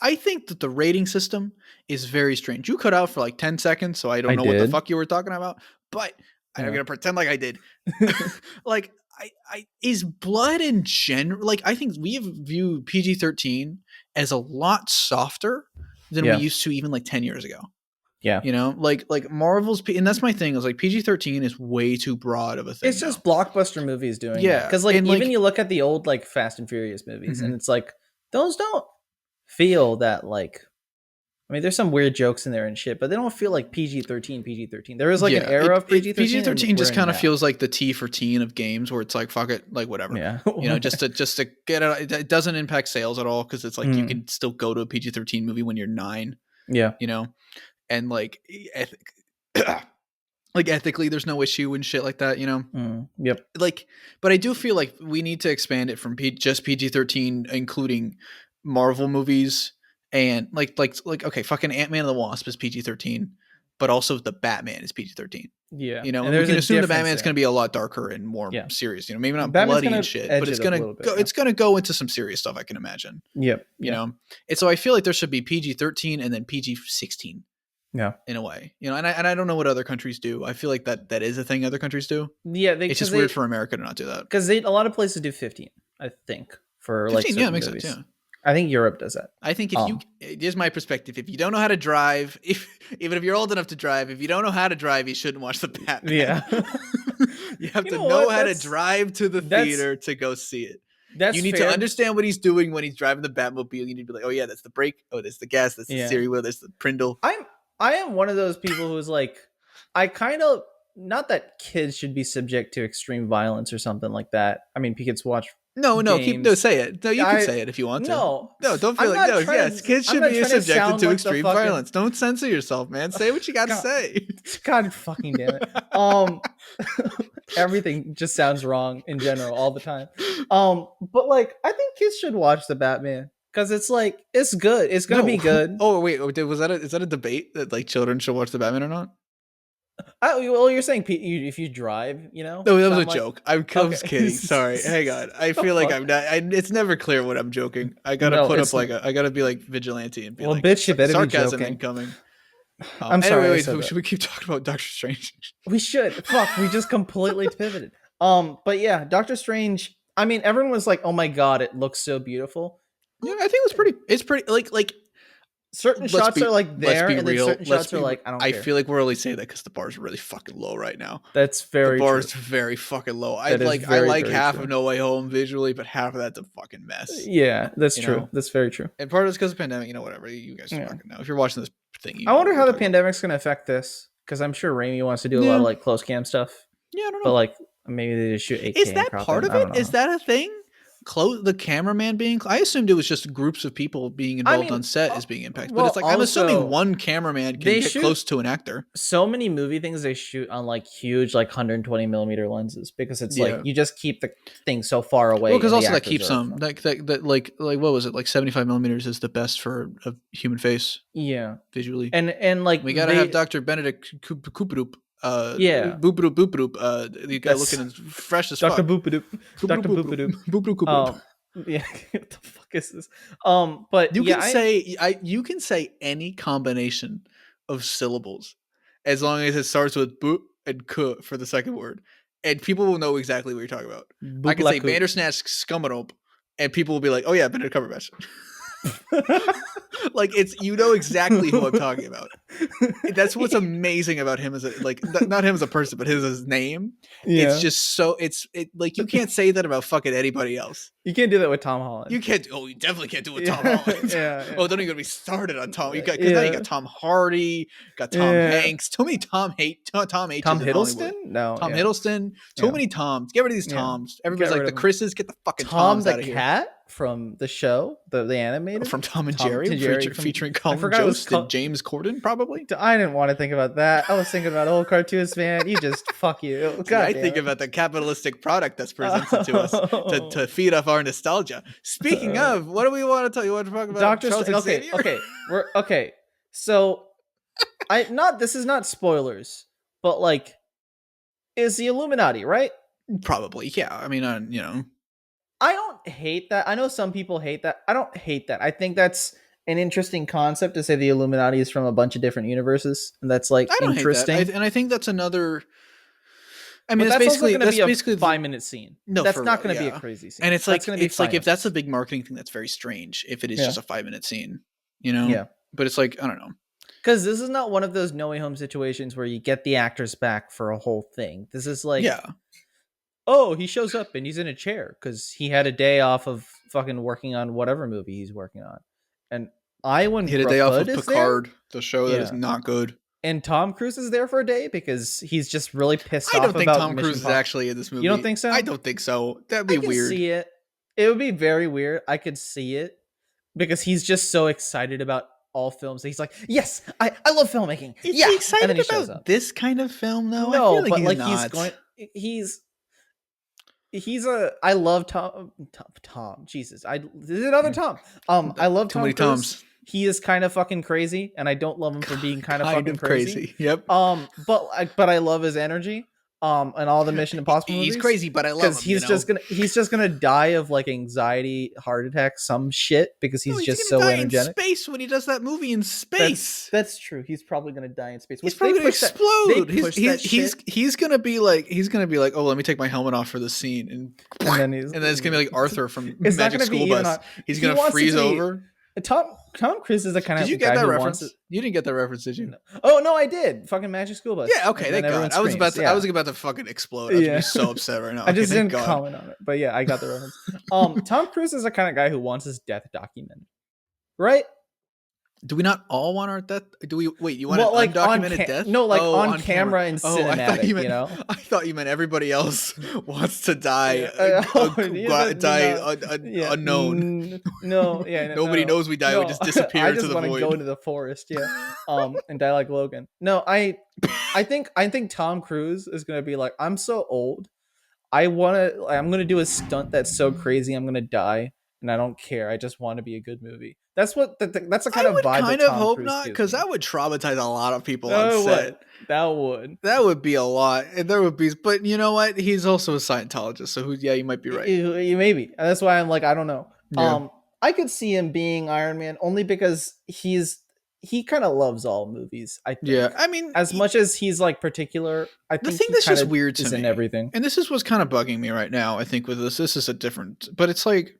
I think that the rating system is very strange. You cut out for like 10 seconds, so I don't know what the fuck you were talking about, but I'm going to pretend like I did. Like, I is blood in general, like, I think we view PG-13 as a lot softer than we used to even like 10 years ago. Yeah. You know, like Marvel's, and that's my thing, is like PG-13 is way too broad of a thing. It's just blockbuster movies doing that. Because like, even you look at the old like Fast and Furious movies, and it's like, those don't feel that like, I mean, there's some weird jokes in there and shit, but they don't feel like PG-13. There is like an era of PG-13. PG-13 just kind of feels like the T for teen of games, where it's like, fuck it, like whatever. Yeah. You know, just to get it. It doesn't impact sales at all, because it's like you can still go to a PG-13 movie when you're 9. Yeah. You know, and like, like ethically, there's no issue and shit like that. You know. Yep. Like, but I do feel like we need to expand it from just PG-13, including Marvel movies. And like okay, fucking Ant-Man and the Wasp is PG-13, but also the Batman is PG-13. Yeah, you know, and we can assume the Batman's going to be a lot darker and more serious. You know, maybe not bloody and shit, but it's going to go. It's going to go into some serious stuff, I can imagine. Yep. You know, and so I feel like there should be PG-13 and then PG-16. Yeah, in a way, you know, and I don't know what other countries do. I feel like that is a thing other countries do. Yeah, it's just weird for America to not do that, because a lot of places do 15. I think for 15, like, yeah, it makes sense. Yeah. I think Europe does that. I think if here's my perspective. If you don't know how to drive, even if you're old enough to drive, if you don't know how to drive, you shouldn't watch the Batman. Yeah. You have to know how to drive to the theater to go see it. You need to understand what he's doing when he's driving the Batmobile. You need to be like, oh yeah, that's the brake. Oh, that's the gas. That's the steering wheel. That's the Prindle. I am one of those people who's like, I kind of, not that kids should be subject to extreme violence or something like that. I mean, kids watch. No, say it. No, you can say it if you want to. No, don't feel like, no, yes, kids should be subjected to extreme violence. Don't censor yourself, man. Say what you got to say. God fucking damn it. Everything just sounds wrong in general all the time. But like, I think kids should watch the Batman, because it's like, it's good. It's going to be good. Oh, wait, is that a debate that like children should watch the Batman or not? Well, you're saying if you drive, you know? No, that was a joke. I was kidding. Sorry. Hang on. I feel like I'm not. It's never clear when I'm joking. I gotta put up like I gotta be like vigilante and be like, bitch, you better sarcasm be joking. incoming. I'm sorry. Anyway, should we keep talking about Doctor Strange? We should. Fuck, we just completely pivoted. But yeah, Doctor Strange. I mean, everyone was like, "Oh my god, it looks so beautiful." Yeah, I think it was pretty. It's pretty like. Certain shots are like there, and then certain shots are like, I don't care. I feel like we're only saying that because the bar's really fucking low right now. That's very true. The bar's very fucking low. I like half of No Way Home visually, but half of that's a fucking mess. Yeah, that's true. That's very true. And part of it's because of the pandemic, you know, whatever. You guys fucking know. If you're watching this thing, I wonder how the pandemic's going to affect this, because I'm sure Raimi wants to do a lot of like close cam stuff. Yeah, I don't know. But like, maybe they just shoot 8K. Is that part of it? Is that a thing? The cameraman being, I assumed it was just groups of people being involved on set is being impacted, but it's like, I'm assuming one cameraman can get close to an actor. So many movie things they shoot on like huge, like 120 millimeter lenses, because it's like you just keep the thing so far away. Well, because also that keeps some like what was it, like 75 millimeters is the best for a human face. Yeah, visually, and like we gotta have Dr. Benedict Cumberbatch. Boopadoop. The guy looking as fresh as Dr. fuck. Boopadoop. Dr. Boopadoop. Yeah, what the fuck is this? But you can say any combination of syllables as long as it starts with boop and k for the second word, and people will know exactly what you're talking about. I can say Bandersnatch Scummerope, and people will be like, "Oh yeah, Benedict Cumberbatch." Like, it's, you know exactly who I'm talking about. That's what's amazing about him as not him as a person, but his name. Yeah. It's just so like, you can't say that about fucking anybody else. You can't do that with Tom Holland. You definitely can't do it with Tom Holland. Oh, don't even get me started on Tom. Because now you got Tom Hardy, got Tom Hanks, too many Tom H's. Tom Hiddleston? No. Tom Hiddleston. Too many Toms. Get rid of these Toms. Everybody's like, the Chris's, get the fucking Tom Toms out of here. Tom the cat from the show, the animated? From Tom and Jerry, featuring Colin Jost and James Corden, probably. I didn't want to think about that. I was thinking about old cartoons, man. You just, fuck you. I think about the capitalistic product that's presented to us to feed off our nostalgia. Speaking of, what do we want to tell you? Want to talk about Doctor Strange? Okay. So, this is not spoilers, but like, is the Illuminati, right? Probably, yeah. I mean, you know, I don't hate that. I know some people hate that. I don't hate that. I think that's an interesting concept to say the Illuminati is from a bunch of different universes, and that's like interesting. Hate that. And I think that's another. I mean, that's basically going to be a 5-minute scene. No, that's not going to be a crazy scene. And it's like if that's a big marketing thing, that's very strange. If it is just a 5-minute scene, you know. Yeah. But it's like I don't know. Because this is not one of those No Way Home situations where you get the actors back for a whole thing. This is like, oh, he shows up and he's in a chair because he had a day off of fucking working on whatever movie he's working on. And he had a day off of Picard, the show that is not good. And Tom Cruise is there for a day because he's just really pissed off about I don't think Tom Cruise is actually in this movie. You don't think so? I don't think so. That'd be weird. See it. It would be very weird. I could see it because he's just so excited about all films. He's like, yes, I love filmmaking. Is he excited about this kind of film though? No, I feel like he's I love Tom. Jesus, there's another Tom. I love Tom. Too many Toms. He is kind of fucking crazy, and I don't love him for being kind of fucking crazy. Yep. But I love his energy. And all the Mission Impossible movies. He's crazy, but I love him. He's just gonna die of like anxiety, heart attack, some shit because he's just so energetic. In space when he does that movie in space. That's true. He's probably gonna die in space. He's probably gonna explode. He's gonna be like, oh, let me take my helmet off for the scene, and then it's gonna be like Arthur from Magic School Bus. He's gonna freeze over. Tom Cruise is the kind of. Did you get that reference? You didn't get that reference, did you? No. Oh no, I did. Fucking Magic School Bus. Yeah, okay, thank God. I was about to fucking explode. I was gonna be so upset right now. I just didn't comment on it, but yeah, I got the reference. Tom Cruise is the kind of guy who wants his death documented, right? Do we not all want our death? Do we? Wait, you want an undocumented death? No, like on camera and cinematic. I thought you meant everybody else wants to die. Unknown. No, yeah. Nobody knows we die. No, we just disappear into the void. I just want to go into the forest, and die like Logan. No, I think Tom Cruise is gonna be like, I'm so old. I'm gonna do a stunt that's so crazy. I'm gonna die. And I don't care. I just want to be a good movie. That's the kind of vibe. I kind of hope not, because that would traumatize a lot of people on set. That would be a lot. There would be, but you know what? He's also a Scientologist, so you might be right. Maybe. That's why I'm like, I don't know. Yeah. I could see him being Iron Man only because he kind of loves all movies. I think. Yeah, I mean, as much as he's like particular, I think the thing that's just weird to me, in everything. And this is what's kind of bugging me right now. I think with this is a different, but it's like.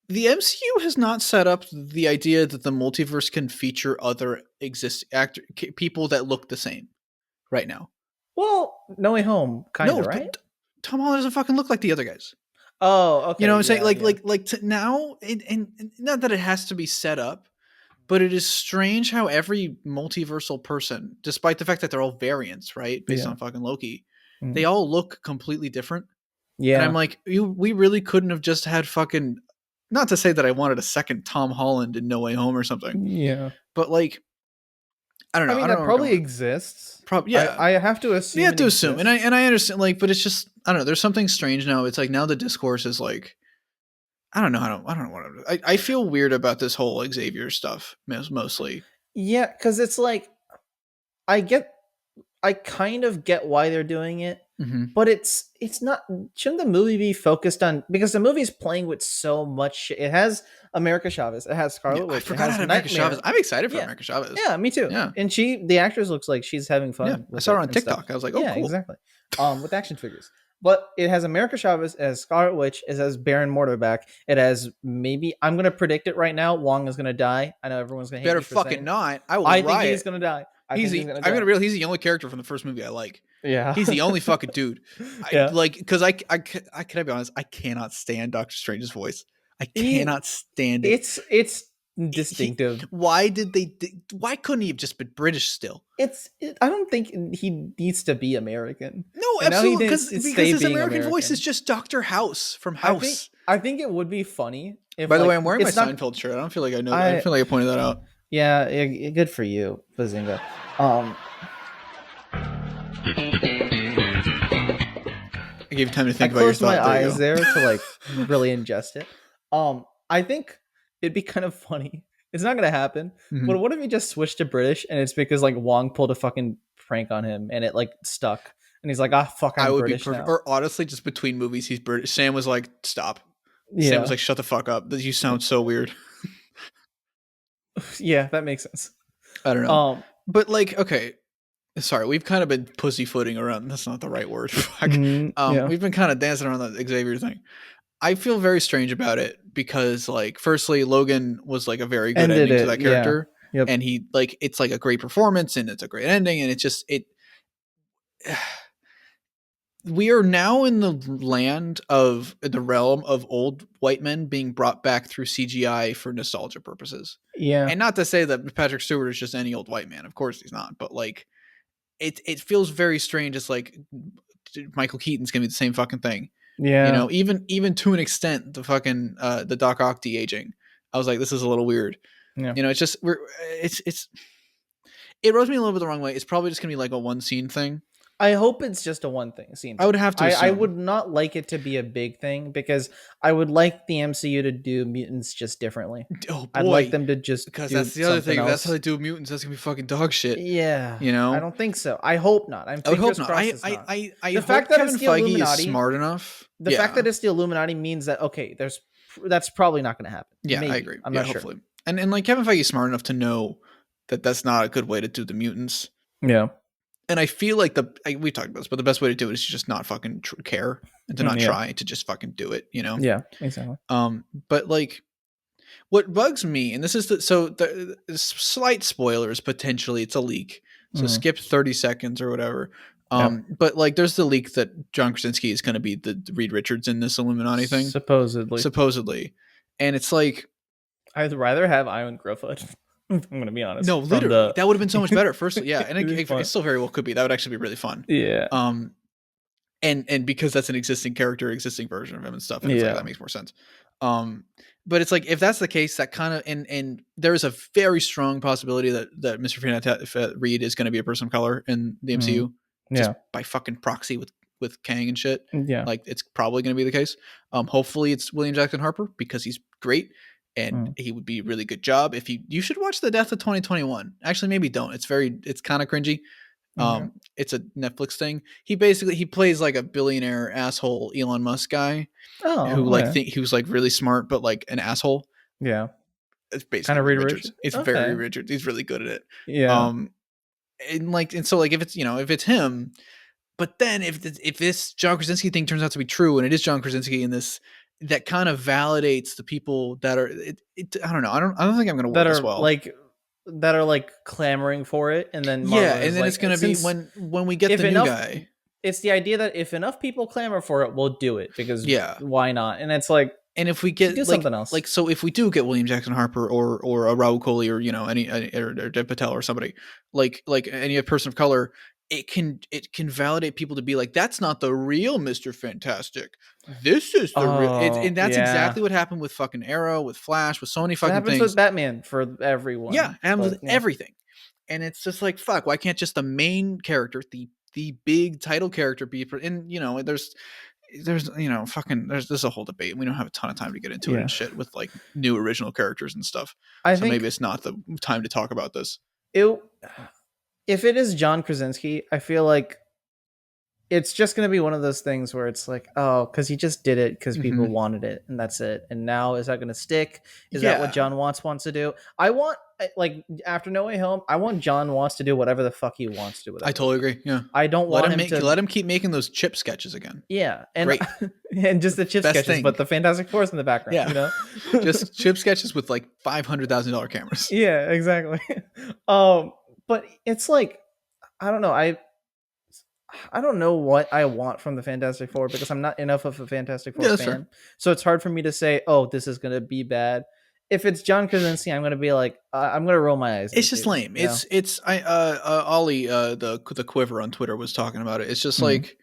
The MCU has not set up the idea that the multiverse can feature other people that look the same right now. Well, No Way Home, kind of, right? Tom Holland doesn't fucking look like the other guys. Oh, okay. You know what I'm saying? Like now, and not that it has to be set up, but it is strange how every multiversal person, despite the fact that they're all variants, right, based on fucking Loki, they all look completely different. Yeah, and I'm like, we really couldn't have just had fucking. Not to say that I wanted a second Tom Holland in No Way Home or something. Yeah. But like, I don't know. I mean, that probably exists. Yeah. I have to assume. You have to assume. And I understand, like, but it's just, I don't know. There's something strange now. It's like now the discourse is like, I don't know. I don't know what I feel weird about this whole Xavier stuff mostly. Yeah. Cause it's like, I kind of get why they're doing it. Mm-hmm. But it's not. Shouldn't the movie be focused on, because the movie's playing with so much shit. It has America Chavez. It has Scarlet Witch. I forgot about America Chavez. I'm excited for America Chavez. Yeah, me too. Yeah, and the actress looks like she's having fun. Yeah, I saw her on TikTok. Stuff. I was like, oh, yeah, cool. Exactly. With action figures. But it has America Chavez, it has Scarlet Witch, it has Baron Mordo back. It has I'm gonna predict it right now. Wong is gonna die. I know everyone's gonna hate me for fucking not. I think he's gonna die. He's the only character from the first movie I like. Yeah, he's the only fucking dude. Because I can I be honest, I cannot stand Doctor Strange's voice. I cannot stand it. It's distinctive. Why couldn't he have just been British still? I don't think he needs to be American. No, absolutely, because his American voice is just Dr. House from House. I think it would be funny. If, by the way, I'm wearing my Seinfeld shirt. I don't feel like I know. I feel like I pointed that out. Yeah, good for you, Bazinga. I gave you time to think about your thought. I closed my eyes there to like really ingest it. I think it'd be kind of funny. It's not gonna happen. Mm-hmm. But what if he just switched to British and it's because like Wong pulled a fucking prank on him and it like stuck and he's like, fuck, I'm British now. Or honestly, just between movies, he's British. Sam was like, stop. Yeah. Sam was like, shut the fuck up. You sound so weird. Yeah, that makes sense. I don't know. But like, okay, sorry, we've kind of been pussyfooting around. That's not the right word. We've been kind of dancing around the Xavier thing. I feel very strange about it because, like, firstly, Logan was like a very good ending to that character, and he like it's like a great performance and it's a great ending, and it's just we are now in the realm of old white men being brought back through CGI for nostalgia purposes. Yeah, and not to say that Patrick Stewart is just any old white man. Of course he's not, but like it feels very strange. It's like Michael Keaton's gonna be the same fucking thing. Yeah, you know, even to an extent, the fucking the Doc Ock de-aging, I was like, this is a little weird. Yeah, you know, it's just it rubs me a little bit the wrong way. It's probably just gonna be like a one scene thing. I hope it's just a one thing scene. I would have to assume. I would not like it to be a big thing because I would like the MCU to do mutants just differently. Oh boy, I'd like them to just because that's the other thing. Else. If that's how they do mutants, that's gonna be fucking dog shit. Yeah, you know. I don't think so. I hope not. I would hope not. I the fact that Kevin Feige is smart enough. The fact that it's the Illuminati means that that's probably not going to happen. Yeah, maybe. I agree. I'm not hopefully. Sure. And like Kevin Feige is smart enough to know that that's not a good way to do the mutants. Yeah. And I feel like we talked about this, but the best way to do it is to just not fucking care and to not try, to just fucking do it, you know? Yeah, exactly. But like, what bugs me, and this is the slight spoilers, potentially it's a leak, so skip 30 seconds or whatever. But like, there's the leak that John Krasinski is going to be the Reed Richards in this Illuminati thing, supposedly, and it's like, I'd rather have Ivan Gruffudd. I'm going to be honest. No, literally, that would have been so much better. Firstly, yeah, and it still very well could be. That would actually be really fun. Yeah. And because that's an existing existing version of him and stuff, and it's like, that makes more sense. But it's like, if that's the case, that kind of and there is a very strong possibility that Mr. Fantastic Reed is going to be a person of color in the MCU, just by fucking proxy with Kang and shit. Yeah, like it's probably going to be the case. Hopefully it's William Jackson Harper because he's great. And he would be a really good job. If you should watch The Death of 2021. Actually, maybe don't. It's kind of cringy. It's a Netflix thing. He plays like a billionaire asshole Elon Musk guy who's like really smart but like an asshole. Yeah, it's basically kind of Reed Richards. It's very Richards. He's really good at it. Yeah. And so like if it's him, but then if this John Krasinski thing turns out to be true and it is John Krasinski in this. That kind of validates the people that are. I don't know. I don't think I'm going to work as well. That are like clamoring for it, and then and then it's going to be when we get the new guy. It's the idea that if enough people clamor for it, we'll do it because why not? And it's like, and if we get something else, like so, if we do get William Jackson Harper or a Raul Coley or any or Dev Patel or somebody like any person of color. It can validate people to be like, that's not the real Mr. Fantastic. This is the real. And that's exactly what happened with fucking Arrow, with Flash, with so many fucking things. It happens with Batman for everyone. Yeah, it happens with everything. And it's just like, fuck, why can't just the main character, the big title character be? And there's there's a whole debate. We don't have a ton of time to get into it and shit with like new original characters and stuff. So maybe it's not the time to talk about this. If it is John Krasinski, I feel like it's just going to be one of those things where it's like, oh, because he just did it because people wanted it, and that's it. And now, is that going to stick? Is that what John wants to do? I want, like, after No Way Home, I want John wants to do whatever the fuck he wants to do. I totally agree. Yeah, I don't want him to let him keep making those chip sketches again. Yeah, and great. And just the chip Best sketches, thing. but the Fantastic Four's in the background. Yeah, just chip sketches with like $500,000 cameras. Yeah, exactly. But it's like, I don't know. I don't know what I want from the Fantastic Four because I'm not enough of a Fantastic Four fan. Fair. So it's hard for me to say, oh, this is going to be bad. If it's John Krasinski, I'm going to be like, I'm going to roll my eyes. It's just lame. Ollie, the Quiver on Twitter was talking about it. It's just like,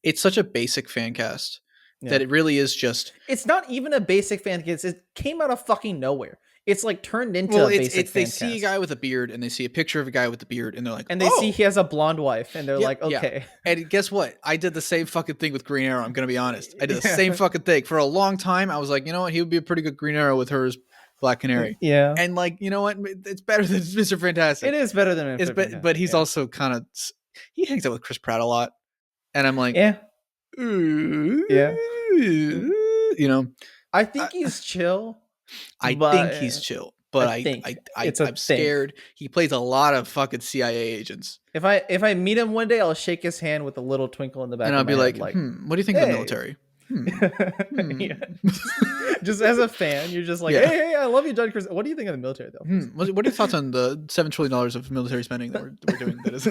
it's such a basic fan cast that it really is just. It's not even a basic fan cast. It came out of fucking nowhere. It's like turned into a basic fan cast. They see a guy with a beard and they see a picture of a guy with a beard and they're like, and they see he has a blonde wife and they're like, okay. Yeah. And guess what? I did the same fucking thing with Green Arrow. I'm going to be honest. I did the same fucking thing. For a long time, I was like, you know what? He would be a pretty good Green Arrow with her as Black Canary. Yeah. And like, you know what? It's better than Mr. Fantastic. It is better than Mr. Fantastic. But he's also kind of, he hangs out with Chris Pratt a lot. And I'm like, ooh, yeah. You know, I think he's chill. I think he's chill. but I'm scared. He plays a lot of fucking CIA agents. If I meet him one day, I'll shake his hand with a little twinkle in the back. And I'll be like, what do you think of the military? Yeah. Just as a fan, you're just like, hey, I love you, John Chris. What do you think of the military, though? What are your thoughts on the $7 trillion of military spending that we're doing? That is.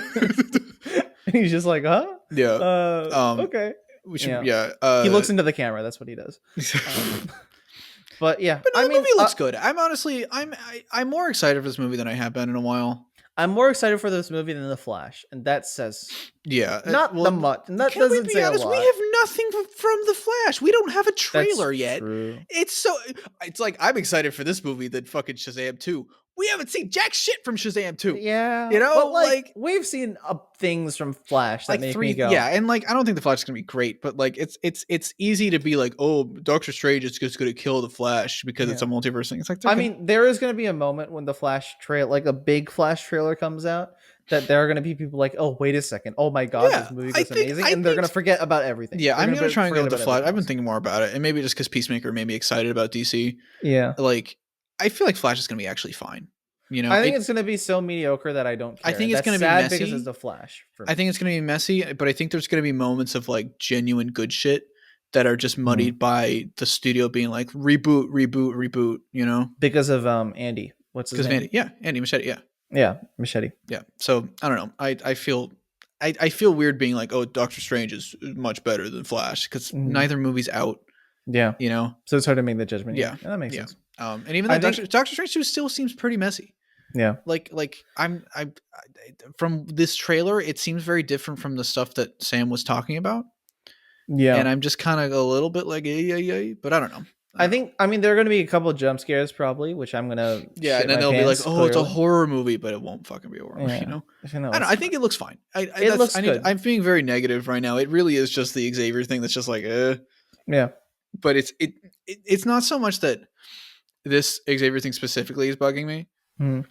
He's just like, huh? Yeah. Okay. We should, he looks into the camera. That's what he does. But yeah, but the movie looks good. I'm honestly, I'm more excited for this movie than I have been in a while. I'm more excited for this movie than The Flash, and that says not the much. And that doesn't say a lot. We have nothing from The Flash. We don't have a trailer yet. True. It's like I'm excited for this movie than fucking Shazam 2. We haven't seen jack shit from Shazam 2. Yeah. You know, but like we've seen things from Flash that make me go. Yeah, and like I don't think the Flash is gonna be great, but like it's easy to be like, oh, Doctor Strange is just gonna kill the Flash because it's a multiverse thing. It's like, okay. I mean, there is gonna be a moment when the Flash trail, like a big Flash trailer comes out, that there are gonna be people like, oh, wait a second, oh my god, this movie was amazing, and they're gonna forget about everything. Yeah, I'm gonna try and go with the Flash. I've been thinking more about it, and maybe just because Peacemaker made me excited about DC. Yeah, like I feel like Flash is gonna be actually fine. You know, I think it's going to be so mediocre that I don't care. I think it's going to be messy because it's the Flash. I think it's going to be messy, but I think there's going to be moments of like genuine good shit that are just muddied by the studio being like reboot. You know, because of Andy. What's his name? Andy Machete. Machete. Yeah. So I don't know. I feel weird being like, oh, Doctor Strange is much better than Flash because neither movie's out. Yeah, you know, so it's hard to make the judgment. Yeah, that makes sense. And even though Doctor Strange 2 still seems pretty messy. Yeah, like I from this trailer, it seems very different from the stuff that Sam was talking about. Yeah, and I'm just kind of a little bit like, but I don't know. I mean, there are going to be a couple of jump scares probably, which I'm gonna and then they'll be like, oh, it's a horror movie, but it won't fucking be a horror movie, you know. I think it looks fine. It looks good. I'm being very negative right now. It really is just the Xavier thing that's just like, yeah. But it's not so much that this Xavier thing specifically is bugging me.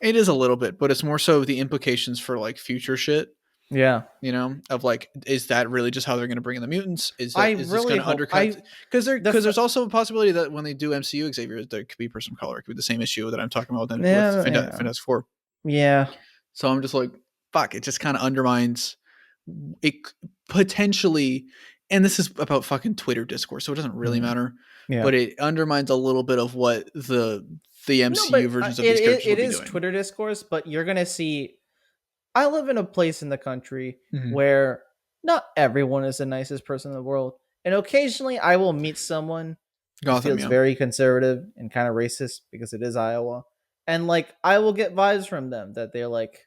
It is a little bit, but it's more so the implications for like future shit. Yeah, you know, of like, is that really just how they're going to bring in the mutants? Is this going to undercut? Because there's also a possibility that when they do MCU Xavier, there could be person of color. It could be the same issue that I'm talking about with Fantastic Four. Yeah. So I'm just like, fuck. It just kind of undermines it potentially. And this is about fucking Twitter discourse, so it doesn't really matter. Yeah. But it undermines a little bit of what the MCU versions of these characters will be doing. It is Twitter discourse, but you're going to see... I live in a place in the country where not everyone is the nicest person in the world. And occasionally I will meet someone who feels very conservative and kind of racist because it is Iowa. And like, I will get vibes from them that they're like,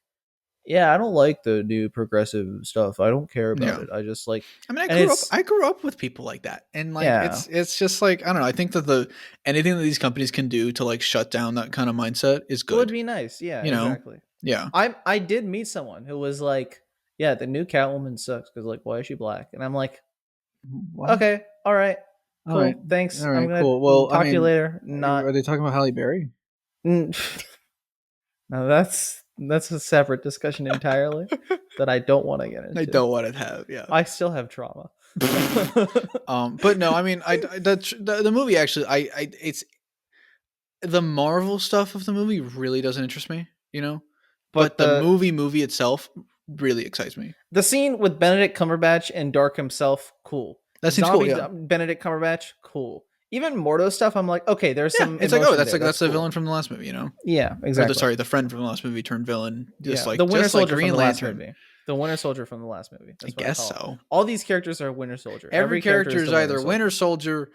yeah, I don't like the new progressive stuff. I don't care about it. I just like. I mean, I grew up with people like that, and like it's just like, I don't know. I think that anything that these companies can do to like shut down that kind of mindset is good. It would be nice, yeah. You know, exactly. Yeah, I did meet someone who was like, yeah, the new Catwoman sucks because like, why is she black? And I'm like, what? Okay, all right, cool, all right. Thanks. All right, I'm gonna cool. talk to you later. Are they talking about Halle Berry? No, that's a separate discussion entirely that I don't want to get into. I don't want to have. Yeah, I still have trauma. But no, I mean, the movie actually, it's the Marvel stuff of the movie really doesn't interest me, you know. But the movie itself really excites me. The scene with Benedict Cumberbatch and Dark himself, cool. That seems cool. Yeah. Benedict Cumberbatch, cool. Even Mordo stuff, I'm like, okay, there's some. It's like, oh, that's cool. The villain from the last movie, you know? Yeah, exactly. The friend from the last movie turned villain. Just like the Winter Soldier from the last movie. The Winter Soldier from the last movie. I guess so. All these characters are Winter Soldier. Every character is either Winter Soldier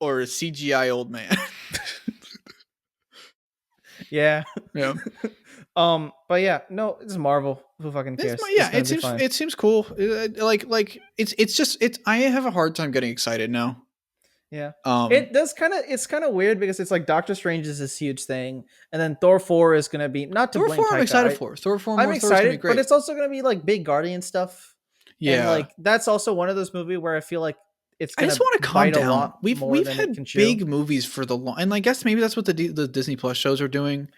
or a CGI old man. Yeah. Yeah. But yeah, no, it's Marvel. Who fucking cares? It seems cool. I have a hard time getting excited now. Yeah. It's kind of weird because it's like Doctor Strange is this huge thing, and then Thor 4 is gonna be not to Thor blame 4 Taika, I'm excited for. Thor 4 I'm excited, but it's also gonna be like big Guardian stuff. Yeah. And like that's also one of those movies where I feel like it's gonna I just want to calm down. We've had big chew. Movies for the long, and I guess maybe that's what the Disney Plus shows are doing,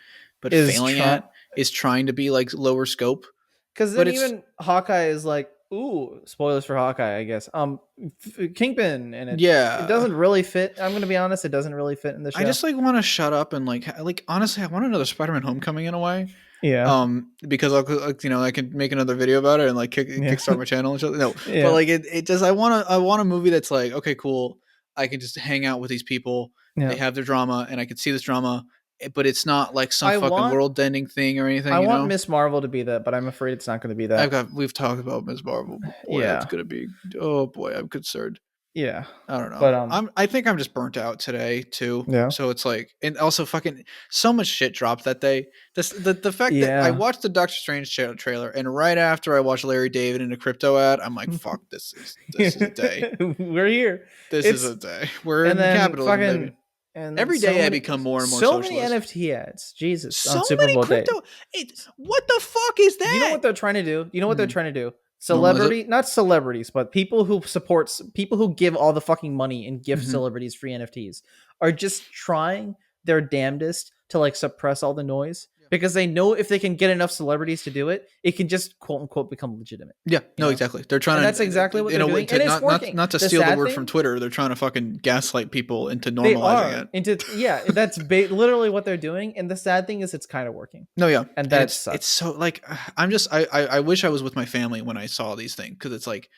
but is trying to be like lower scope. Because then even Hawkeye is like, Ooh, spoilers for Hawkeye, I guess. Kingpin, and it doesn't really fit. I'm gonna be honest, it doesn't really fit in the show. I just like want to shut up and like honestly, I want another Spider-Man Homecoming in a way. Yeah. Because I can make another video about it and like kickstart my channel and shit. No, but like it just I want a movie that's like, okay, cool. I can just hang out with these people. They have their drama, and I can see this drama, but it's not like some world-ending thing or anything. I want Miss Marvel to be that, but I'm afraid it's not going to be that. We've talked about Miss Marvel. Boy, that's gonna be. Oh boy, I'm concerned. Yeah, I don't know. But I think I'm just burnt out today too. Yeah. So it's like, and also fucking so much shit dropped that day. The fact that I watched the Doctor Strange trailer, and right after I watched Larry David in a crypto ad, I'm like, fuck, this is a day. We're here. This is a day. We're in capitalism, baby. And every day I become more and more socialist. Many NFT ads. Jesus. So many crypto. What the fuck is that? You know what they're trying to do? They're trying to do? Not celebrities, but people who give all the fucking money and gift celebrities free NFTs are just trying their damnedest to like suppress all the noise, because they know if they can get enough celebrities to do it, it can just quote unquote become legitimate. Yeah, no, exactly. They're trying to. That's exactly what they're doing. And it's working. Not to steal the word from Twitter. They're trying to fucking gaslight people into normalizing it. That's literally what they're doing. And the sad thing is, it's kind of working. No, yeah, and it's so like I wish I was with my family when I saw these things, because it's like,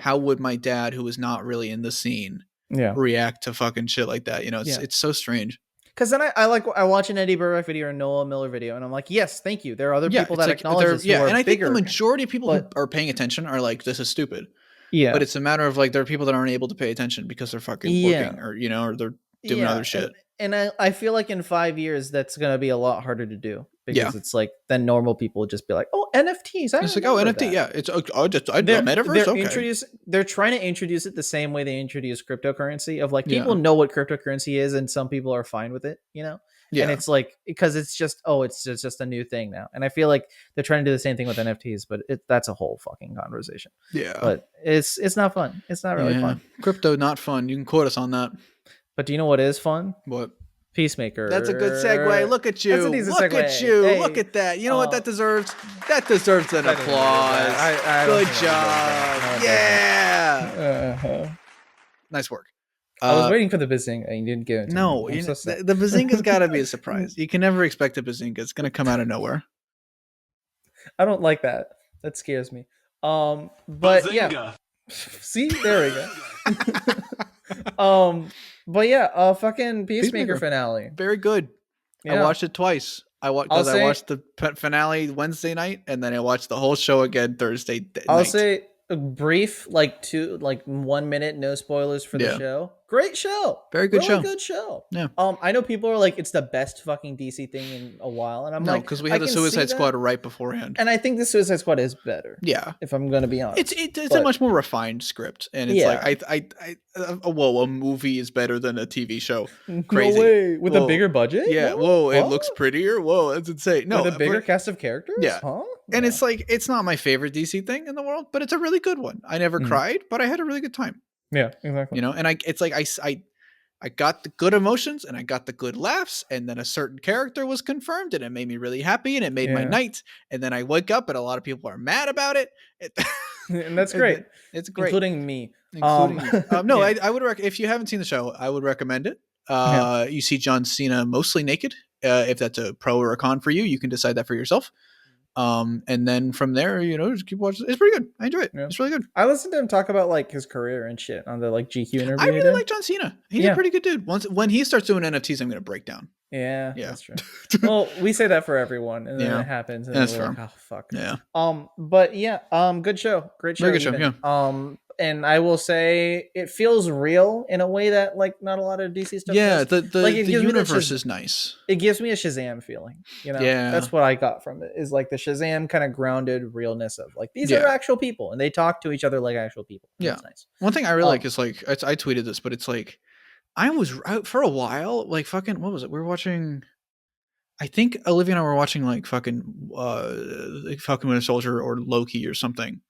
how would my dad, who was not really in the scene, react to fucking shit like that? It's so strange. Because then I watch an Eddie Burback video or a Noah Miller video, and I'm like, yes, thank you. There are other people that acknowledge this. Yeah, and I think the majority of people who are paying attention are like, this is stupid. Yeah, but it's a matter of like, there are people that aren't able to pay attention because they're fucking working, or or they're doing other shit. And I feel like in 5 years that's gonna be a lot harder to do, because it's like then normal people would just be like, oh, NFTs. It's like, oh, NFT, yeah. It's metaverse. They're trying to introduce it the same way they introduce cryptocurrency, of like, people know what cryptocurrency is, and some people are fine with it, Yeah. And it's like, because it's just a new thing now. And I feel like they're trying to do the same thing with NFTs, but that's a whole fucking conversation. Yeah. But it's not fun. It's not really fun. Crypto, not fun. You can quote us on that. But do you know what is fun? What? Peacemaker. That's a good segue. Look at you. Look at you. Hey. Look at that. You know what that deserves? That deserves an applause. Good job. Yeah. Nice work. I was waiting for the Bazinga, and you didn't give it to me. No, the Bazinga's got to be a surprise. You can never expect a Bazinga. It's going to come out of nowhere. I don't like that. That scares me. But Bazinga. See, there we go. But yeah, fucking Peacemaker finale. Very good. Yeah. I watched it twice. I watched the finale Wednesday night, and then I watched the whole show again Thursday night. I'll say a brief, 1 minute, no spoilers for the show. Great show. Very good show. Good show. Yeah. I know people are like, it's the best fucking DC thing in a while, and I'm like, because we had the Suicide Squad right beforehand, and I think the Suicide Squad is better. Yeah, if I'm gonna be honest, it's a much more refined script, and it's like a movie is better than a TV show. Crazy. No way. With a bigger budget. Yeah. Whoa. It looks prettier. Whoa, that's insane. No, with a bigger cast of characters. Yeah. Huh? And it's like, it's not my favorite DC thing in the world, but it's a really good one. I never cried, but I had a really good time. Yeah, exactly. And I got the good emotions, and I got the good laughs, and then a certain character was confirmed, and it made me really happy, and it made my night. And then I wake up, and a lot of people are mad about it. And that's great. It's great, including me. No, I would if you haven't seen the show, I would recommend it. You see John Cena mostly naked. If that's a pro or a con for you, you can decide that for yourself. And then from there, just keep watching. It's pretty good. I enjoy it. Yeah. It's really good. I listened to him talk about like his career and shit on the GQ interview. I really like John Cena. He's a pretty good dude. When he starts doing NFTs, I'm going to break down. Yeah, that's true. Well, we say that for everyone, and then it happens, and that's we're like, oh fuck. Yeah. But yeah, good show. Great show. Very good show. Yeah. And I will say it feels real in a way that like not a lot of DC stuff. Yeah, does. The universe is nice. It gives me a Shazam feeling. Yeah, that's what I got from it. Is like the Shazam kind of grounded realness of like these are actual people, and they talk to each other like actual people. Yeah, that's nice. One thing I really like is like I tweeted this, but it's like I was out for a while. Like fucking, what was it? We were watching. I think Olivia and I were watching like fucking Falcon Winter Soldier or Loki or something,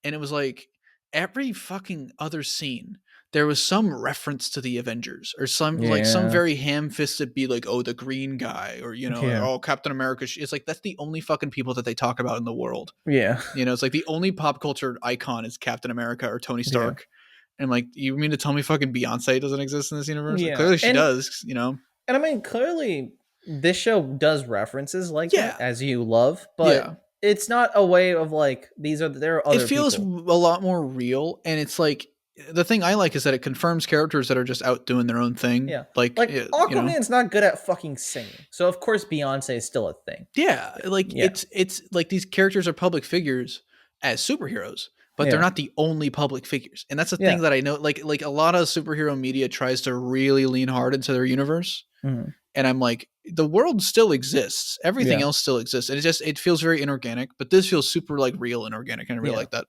and it was like. Every fucking other scene, there was some reference to the Avengers or some like some very ham-fisted be like, oh, the green guy, or oh, Captain America. It's like that's the only fucking people that they talk about in the world. Yeah, it's like the only pop culture icon is Captain America or Tony Stark. Yeah. And like, you mean to tell me fucking Beyonce doesn't exist in this universe? Yeah, like, clearly she does. And I mean, clearly this show does references like that, as you love, but it's not a way of like there are other. It feels people. A lot more real, and it's like. The thing I like is that it confirms characters that are just out doing their own thing. Yeah. Like Aquaman's not good at fucking singing. So of course Beyonce is still a thing. Yeah. It's like these characters are public figures as superheroes, but they're not the only public figures. And that's the thing that I know, like a lot of superhero media tries to really lean hard into their universe. Mm-hmm. And I'm like, the world still exists. Everything else still exists. And it feels very inorganic, but this feels super like real and organic. And I really like that,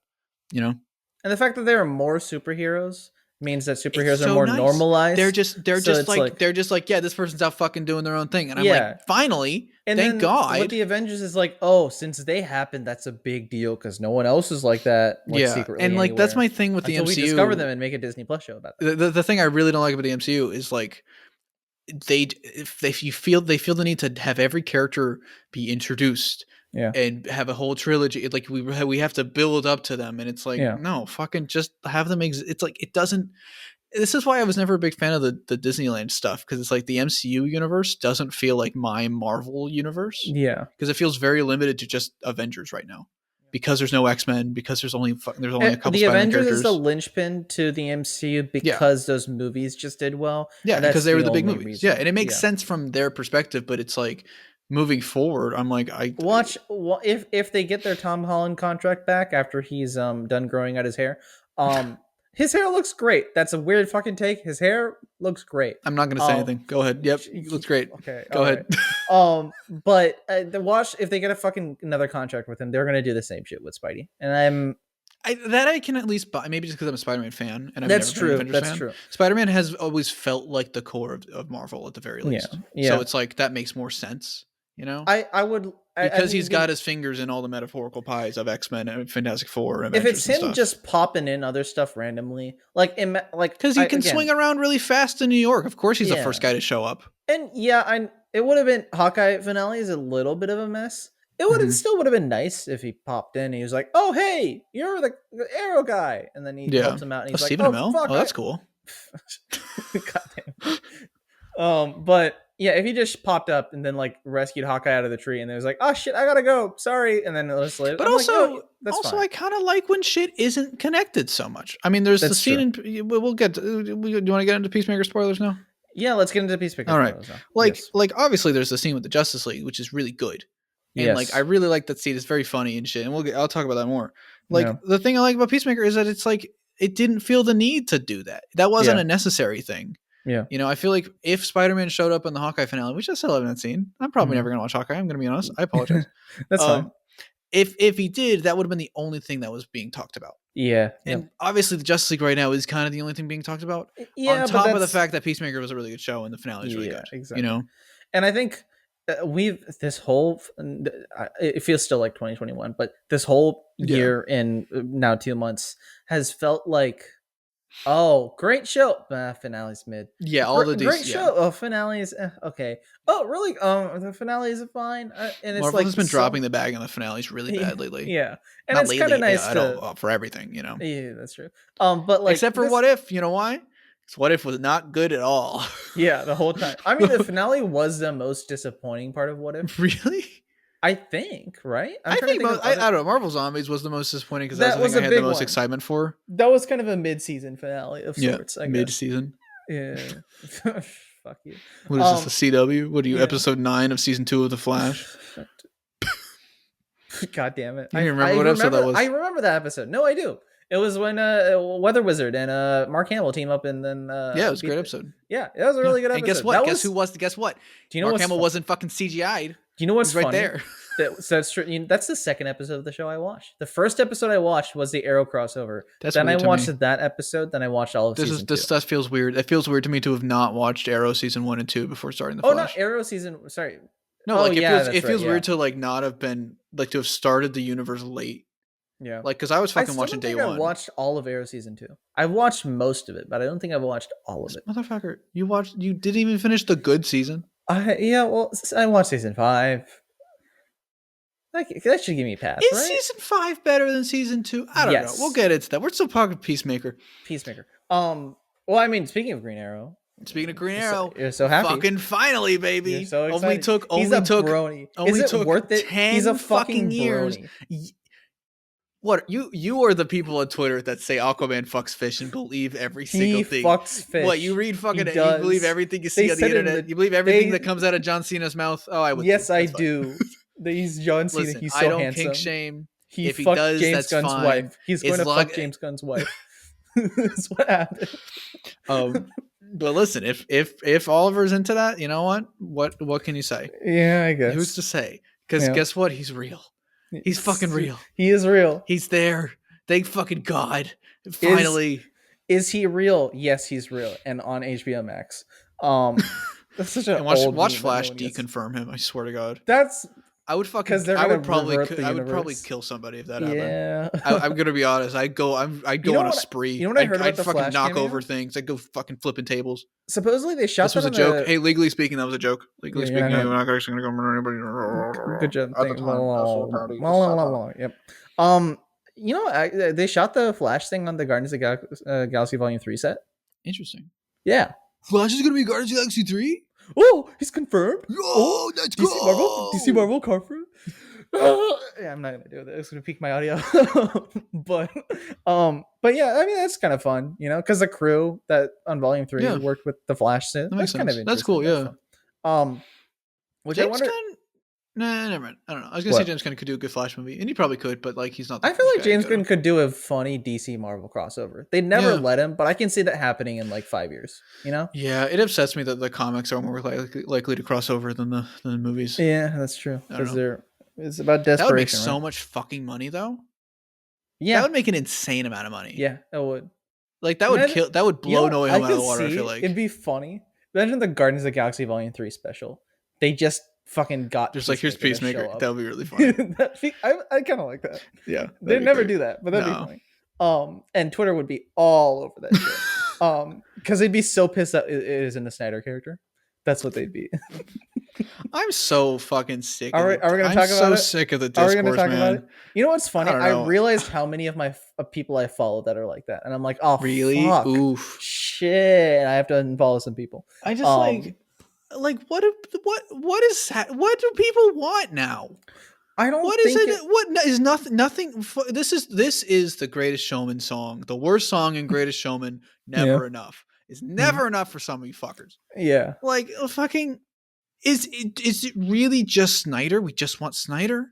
And the fact that there are more superheroes means that superheroes are more normalized. They're just like, yeah, this person's out fucking doing their own thing. And I'm like, finally, and thank God. With the Avengers is like, oh, since they happened, that's a big deal because no one else is like that. Secretly and like that's my thing with the MCU. We discover them and make a Disney Plus show about them. The thing I really don't like about the MCU is like if you feel the need to have every character be introduced. Yeah, and have a whole trilogy. Like we have to build up to them, and it's like no, fucking just have them. It's like it doesn't. This is why I was never a big fan of the Disneyland stuff, because it's like the MCU universe doesn't feel like my Marvel universe. Yeah, because it feels very limited to just Avengers right now, because there's no X-Men, because there's only a couple. The Spider-Man Avengers characters. Is the linchpin to the MCU because those movies just did well. Yeah, because they were the big movies. Reason. Yeah, and it makes sense from their perspective, but it's like. Moving forward, I'm like, if they get their Tom Holland contract back after he's done growing out his hair, his hair looks great. That's a weird fucking take. His hair looks great. I'm not gonna say anything. Go ahead. Yep, he looks great. Okay, go ahead. Right. But if they get a fucking another contract with him, they're gonna do the same shit with Spidey, and I can at least buy, maybe just because I'm a Spider-Man fan, and that's true. That's true. Spider-Man has always felt like the core of Marvel at the very least. Yeah. So it's like that makes more sense. I would because he's got his fingers in all the metaphorical pies of X-Men and Fantastic Four. And if it's him just popping in other stuff randomly, because he can swing around really fast in New York. Of course, he's the first guy to show up. And it would have been Hawkeye finale is a little bit of a mess. It would still would have been nice if he popped in and he was like, "Oh hey, you're the Arrow guy," and then he helps him out and he's like, Stephen Amell? Oh, that's cool. Goddamn. But. Yeah, if he just popped up and then like rescued Hawkeye out of the tree and then was like, "Oh shit, I gotta go, sorry,and then let's leave." But also I kind of like when shit isn't connected so much. I mean, there's the scene in. We'll get. Do you want to get into Peacemaker spoilers now? Yeah, let's get into Peacemaker. All right, like obviously there's the scene with the Justice League, which is really good, and like I really like that scene. It's very funny and shit, and I'll talk about that more. Like the thing I like about Peacemaker is that it's like it didn't feel the need to do that. That wasn't a necessary thing. Yeah. I feel like if Spider-Man showed up in the Hawkeye finale, which I still haven't seen, I'm probably never going to watch Hawkeye. I'm going to be honest. I apologize. That's fine. If he did, that would have been the only thing that was being talked about. Yeah. And obviously the Justice League right now is kind of the only thing being talked about. Yeah. On top of the fact that Peacemaker was a really good show and the finale is really good. Exactly. And I think this whole, it feels still like 2021, but this whole year and now 2 months has felt like, oh, great show. Finale's mid. Yeah, all the great show. Oh, finale's okay. Oh, really? The finales are fine. And it's Marvel has been dropping the bag on the finales really bad lately. Yeah, and not it's kind of nice for everything. Yeah, that's true. But like, except for What If? You know why? Because What If was not good at all. Yeah, the whole time. I mean, the finale was the most disappointing part of What If. Really? I think, right? I don't know. Marvel Zombies was the most disappointing because that was the thing I had the most excitement for. That was kind of a mid-season finale of sorts. I guess. Mid-season. Yeah. Fuck you. What is this? The CW? What are you? Episode 9 of season 2 of The Flash. God damn it! You remember what episode that was? I remember that episode. No, I do. It was when Weather Wizard and Mark Hamill team up and then it was a great episode. Yeah, it was a really good episode. And guess what? Guess what? Do you know Mark Hamill wasn't fucking CGI'd. Do you know what's right funny? there? That's true. That's the second episode of the show I watched. The first episode I watched was the Arrow crossover. Then I watched that episode. Then I watched all of season 2. This stuff feels weird. It feels weird to me to have not watched Arrow season 1 and 2 before starting the Flash. Oh, not Arrow season. Sorry. No, it feels weird to like not have been like to have started the universe late Yeah. Like, because I was fucking watching day one. I watched all of Arrow season 2. I've watched most of it, but I don't think I've watched all of it. Motherfucker, you didn't even finish the good season. Yeah, well, I watched season 5. Like, that should give me a pass, Is right? season 5 better than season 2? I don't know. We'll get into that. We're still talking Peacemaker. Well, I mean, speaking of Green Arrow. Speaking of Green Arrow, you're so happy. Fucking finally, baby. You're so excited. Only took Brony. Only Is it took worth it? 10 He's a fucking years. Brony. What you are the people on Twitter that say Aquaman fucks fish and believe every single thing. He fucks fish. What, you read fucking you believe everything you see on the internet? You believe everything that comes out of John Cena's mouth? Oh, I would. Yes, I do. He's John Cena. Listen, he's so handsome. I don't kink shame. If he does, James that's Gunn's fine. Wife. He's going to fuck James Gunn's wife. That's what happened. But listen, if Oliver's into that, you know what can you say? Yeah, I guess. Who's to say? Because guess what? He's real. He's fucking real. He is real. He's there. Thank fucking God. Finally. Is he real? Yes, he's real. And on HBO Max. That's such an watch Flash deconfirm him. I swear to God. I would probably kill somebody if that happened. I'm gonna be honest. I'd go on a spree. You know what I heard about the fucking Flash knock cameo? over things. I'd go fucking flipping tables. Supposedly they shot this was a joke. Hey, legally speaking, that was a joke. Legally speaking, I'm not actually gonna go murder anybody. Good job. At the time, yep. You know, they shot the Flash thing on the Guardians of the Galaxy Volume 3 set. Interesting. Yeah. Flash is gonna be Guardians of the Galaxy 3. Oh, he's confirmed. Oh, let's go. DC Marvel confirmed. Yeah, I'm not gonna do it. It's gonna peak my audio. but yeah, I mean that's kind of fun, you know, because the crew that on Volume 3 worked with the Flash. That makes sense. Kind of interesting. That's cool. Yeah. Which James I wonder. Nah, never mind. I don't know. I was gonna say James Gunn could do a good Flash movie, and he probably could, but like he's not. I feel like James Gunn could do a funny DC Marvel crossover. They'd never let him, but I can see that happening in like 5 years. You know? Yeah, it upsets me that the comics are more likely to cross over than the movies. Yeah, that's true. Because it's about desperation. That would make so much fucking money, though. Yeah, that would make an insane amount of money. Yeah, it would. Like that would blow No Way Home out of the water. I feel like it'd be funny. Imagine the Guardians of the Galaxy Volume 3 special. They just fucking got just like here's Peacemaker. That would be really funny. I kind of like that. Yeah, they never do that, but that'd be funny. And Twitter would be all over that shit. Because they'd be so pissed that it isn't a Snyder character. That's what they'd be. I'm so fucking sick. Are we gonna talk about it? I'm so sick of the discourse, man. You know what's funny? I realized how many of my people I follow that are like that, and I'm like, oh, really? Fuck. Oof, shit! I have to unfollow some people. I just like what is that? What do people want now? I don't. What is it? What is nothing? This is the Greatest Showman song. The worst song in Greatest Showman. Never enough. It's never enough for some of you fuckers. Yeah. Like fucking. Is it really just Snyder? We just want Snyder?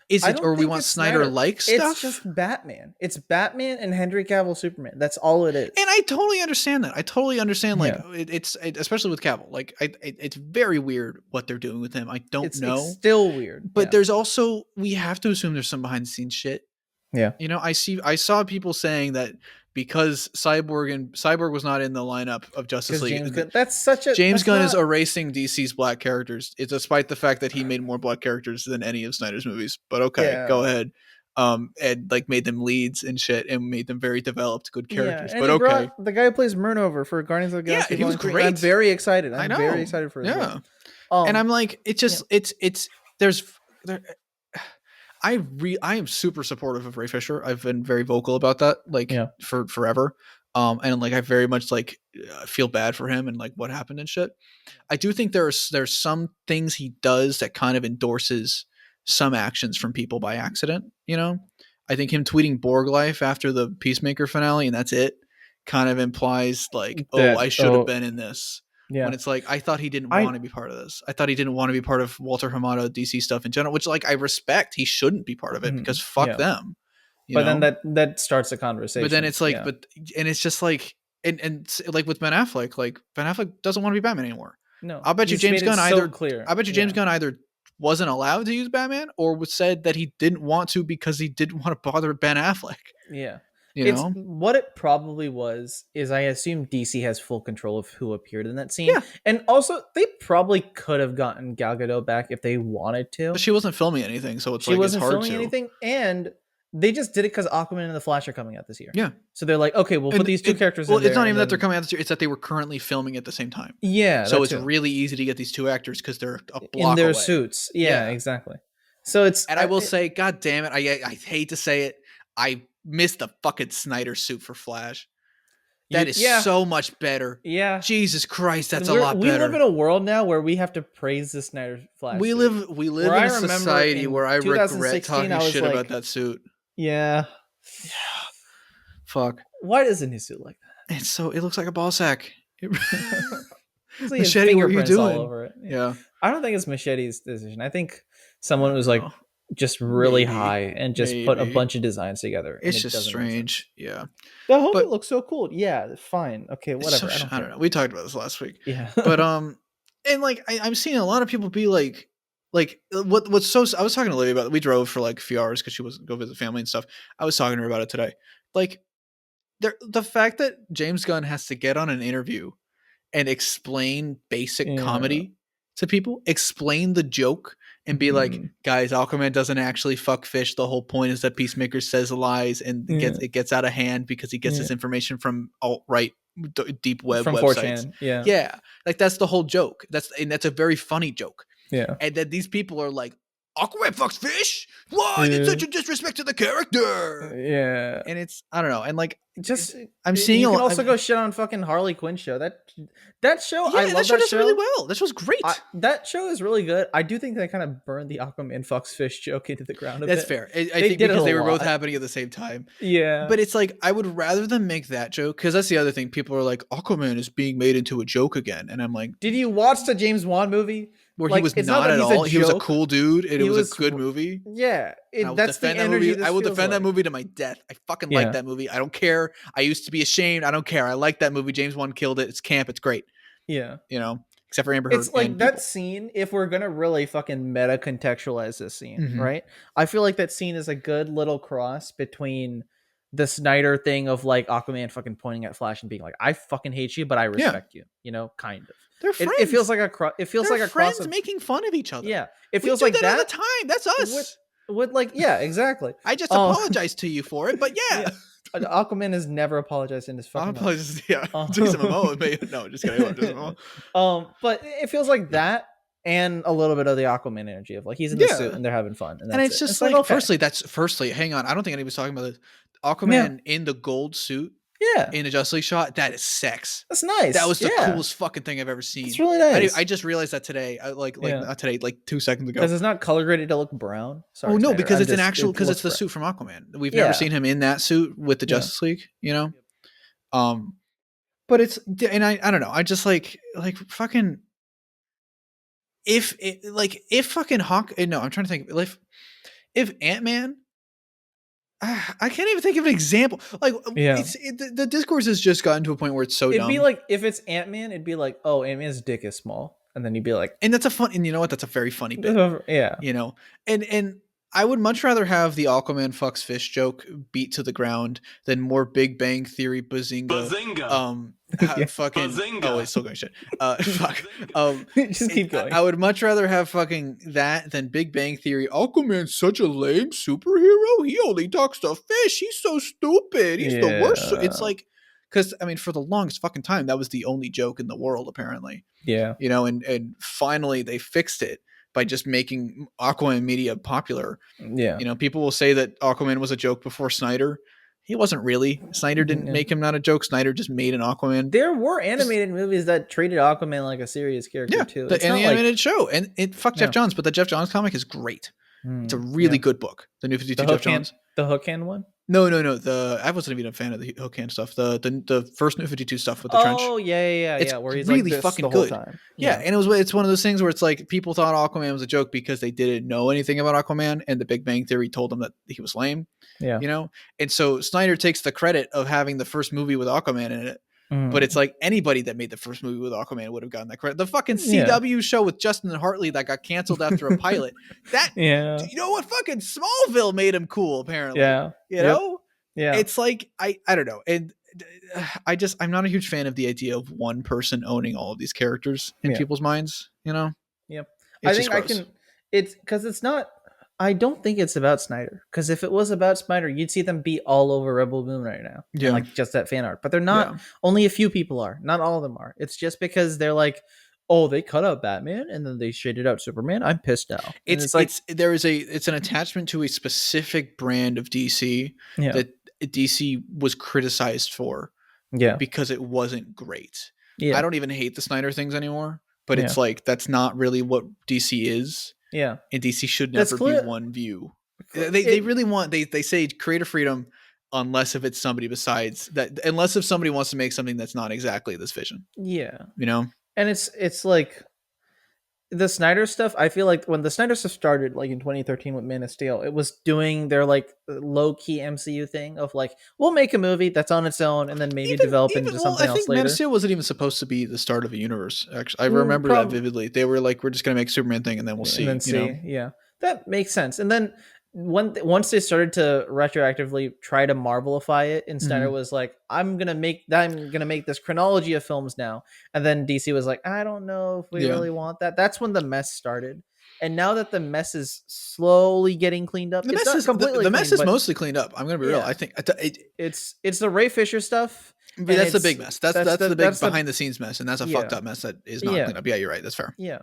Is it, or we want Snyder like stuff? It's just Batman. It's Batman and Henry Cavill Superman. That's all it is. And I totally understand that. I totally understand. Like it's especially with Cavill. Like it's very weird what they're doing with him. I don't know. It's still weird. But there's also we have to assume there's some behind the scenes shit. Yeah. You know, I saw people saying that because Cyborg was not in the lineup of Justice League. James Gunn is erasing DC's black characters. It's despite the fact that he made more black characters than any of Snyder's movies. But okay, go ahead. And like made them leads and shit and made them very developed good characters. But okay. The guy who plays Myrn over for Guardians of the Galaxy. Yeah, he was great. I'm very excited. I'm very excited for it. Yeah. And I'm like, it's just I am super supportive of Ray Fisher. I've been very vocal about that, like for forever. And like I very much like feel bad for him and like what happened and shit. I do think there's some things he does that kind of endorses some actions from people by accident. You know, I think him tweeting Borg life after the Peacemaker finale and that's it kind of implies like, I should have been in this. Yeah. When it's like, I thought he didn't want to be part of this. I thought he didn't want to be part of Walter Hamada DC stuff in general, which like I respect. He shouldn't be part of it because fuck them. But then that starts a conversation. But then it's like, and it's just like, and like with Ben Affleck, like Ben Affleck doesn't want to be Batman anymore. No, I'll bet you James Gunn Gunn either wasn't allowed to use Batman or was said that he didn't want to because he didn't want to bother Ben Affleck. Yeah. You know? What it probably was is I assume DC has full control of who appeared in that scene. Yeah. And also they probably could have gotten Gal Gadot back if they wanted to. But she wasn't filming anything, so it's she wasn't filming anything. And They just did it because Aquaman and the Flash are coming out this year. Yeah. So they're like, okay, we'll put these two characters in there. Well, it's not even that they're coming out this year. It's that they were currently filming at the same time. Yeah. So it's really easy to get these two actors because they're a block in their away. suits. Yeah, exactly. So it's... And I will say, God damn it, I hate to say it, I missed the fucking Snyder suit for Flash. That is so much better. Yeah. Jesus Christ, that's a lot better. We live in a world now where we have to praise the Snyder Flash. We live in a society where I regret talking shit about that suit. Yeah. Fuck. Why does a new suit like that? It looks like a ball sack. Like Machete, what are you doing? All over it. Yeah. I don't think it's Machete's decision. I think someone was like just really high and just put a bunch of designs together. It's just strange. Yeah. The helmet looks so cool. Yeah, fine. Okay, whatever. I don't know. We talked about this last week. Yeah. But and like I'm seeing a lot of people be like what's so... I was talking to Olivia about it. We drove for like a few hours because she was go visit family and stuff. I was talking to her about it today. Like the fact that James Gunn has to get on an interview and explain basic comedy to people, explain the joke, and be like, guys, Aquaman doesn't actually fuck fish. The whole point is that Peacemaker says lies and it gets out of hand because he gets his information from alt-right deep web from websites. 4chan. Yeah. Yeah. Like that's the whole joke. That's a very funny joke. Yeah. And then these people are like, Aquaman fucks fish? What? It's such a disrespect to the character. Yeah. And it's, I don't know. And like, just I'm seeing you can also go shit on fucking Harley Quinn show. That show, I love that show. Does really well. That show's great. That show is really good. I do think they kind of burned the Aquaman fucks fish joke into the ground. That's fair. I think because they were both happening at the same time. Yeah. But it's like, I would rather them make that joke, because that's the other thing. People are like, Aquaman is being made into a joke again. And I'm like, did you watch the James Wan movie? Where he was not at all. He was a cool dude, and it was a good movie. Yeah, that's the energy. I will defend that movie to my death. I fucking like that movie. I don't care. I used to be ashamed. I don't care. I like that movie. James Wan killed it. It's camp. It's great. Yeah, except for Amber Heard. It's like that scene. If we're gonna really fucking meta contextualize this scene, right? I feel like that scene is a good little cross between the Snyder thing of like Aquaman fucking pointing at Flash and being like, "I fucking hate you, but I respect you." Kind of. They're friends. It feels like a friends cross making fun of each other. Yeah, it feels like that all the time. That's us. With exactly. I just apologize to you for it, but yeah. Aquaman has never apologized in his fucking life. Jason Momoa. No, just kidding. Jason Momoa. But it feels like that, and a little bit of the Aquaman energy of like he's in the suit and they're having fun, and it's just like okay. Firstly, hang on. I don't think anybody's talking about this. Aquaman in the gold suit. Yeah, in a Justice League shot, that is sex. That's nice. That was the coolest fucking thing I've ever seen. It's really nice. I just realized that today. Not today, like 2 seconds ago. Because it's not color graded to look brown. Sorry, no, because it's it's the suit from Aquaman. We've never seen him in that suit with the Justice League. But it's, and I don't know. I just like fucking if fucking Hawk. No, I'm trying to think if Ant-Man. I can't even think of an example. Like, the discourse has just gotten to a point where it's so dumb. It'd be like, if it's Ant-Man, it'd be like, oh, Ant-Man's dick is small. And then you'd be like... And that's and you know what? That's a very funny bit. Yeah. And I would much rather have the Aquaman fucks fish joke beat to the ground than more Big Bang Theory bazinga. Fucking bazinga. Oh, it's still going shit. Fuck. Just keep going. I would much rather have fucking that than Big Bang Theory. Aquaman's such a lame superhero. He only talks to fish. He's so stupid. He's the worst. It's like, because I mean, for the longest fucking time, that was the only joke in the world, apparently. Yeah. And finally they fixed it by just making Aquaman media popular. Yeah. People will say that Aquaman was a joke before Snyder. He wasn't really. Snyder didn't make him not a joke. Snyder just made an Aquaman. There were animated movies that treated Aquaman like a serious character too. The animated show. And it fucked Jeff Johns, but the Jeff Johns comic is great. It's a really good book. The New 52 Jeff Johns. The Hook Hand one? No. I wasn't even a fan of the Hook Hand stuff. The first New 52 stuff with the trench. Oh yeah. It's where he's really like fucking the whole good. Time. Yeah, and it's one of those things where it's like people thought Aquaman was a joke because they didn't know anything about Aquaman, and the Big Bang Theory told them that he was lame. Yeah. And so Snyder takes the credit of having the first movie with Aquaman in it. But it's like anybody that made the first movie with Aquaman would have gotten that credit. The fucking CW show with Justin and Hartley that got canceled after a pilot. You know what? Fucking Smallville made him cool, apparently. Yeah. Yeah. It's like, I don't know. And I'm not a huge fan of the idea of one person owning all of these characters in people's minds, Yep. I think I can, it's because it's not, I don't think it's about Snyder, because if it was about Snyder, you'd see them be all over Rebel Moon right now. Yeah, and like just that fan art. But they're not. Yeah. Only a few people are. Not all of them are. It's just because they're like, oh, they cut out Batman and then they shaded out Superman. I'm pissed now. It's an attachment to a specific brand of DC that DC was criticized for. Yeah, because it wasn't great. Yeah, I don't even hate the Snyder things anymore. But it's like that's not really what DC is. Yeah, and DC should never be one view. They really want they say creative freedom, unless if it's somebody besides that. Unless if somebody wants to make something that's not exactly this vision. Yeah, you know. And it's like the Snyder stuff. I feel like when the Snyder stuff started, like in 2013 with Man of Steel, it was doing their like low key MCU thing of like, we'll make a movie that's on its own and then maybe develop into something else later. Man of Steel wasn't even supposed to be the start of a universe. Actually, I remember that vividly. They were like, we're just gonna make Superman thing and then we'll see. And then yeah, that makes sense. And then once they started to retroactively try to Marvelify it, and Snyder was like, I'm gonna make this chronology of films now, and then DC was like, I don't know if we really want that. That's when the mess started. And now that the mess is slowly getting cleaned up, the mess is mostly cleaned up. I'm gonna be real. I think it's the Ray Fisher stuff. That's the big mess. That's the big behind the scenes mess, and that's a fucked up mess that is not cleaned up. Yeah, you're right. That's fair. Yeah.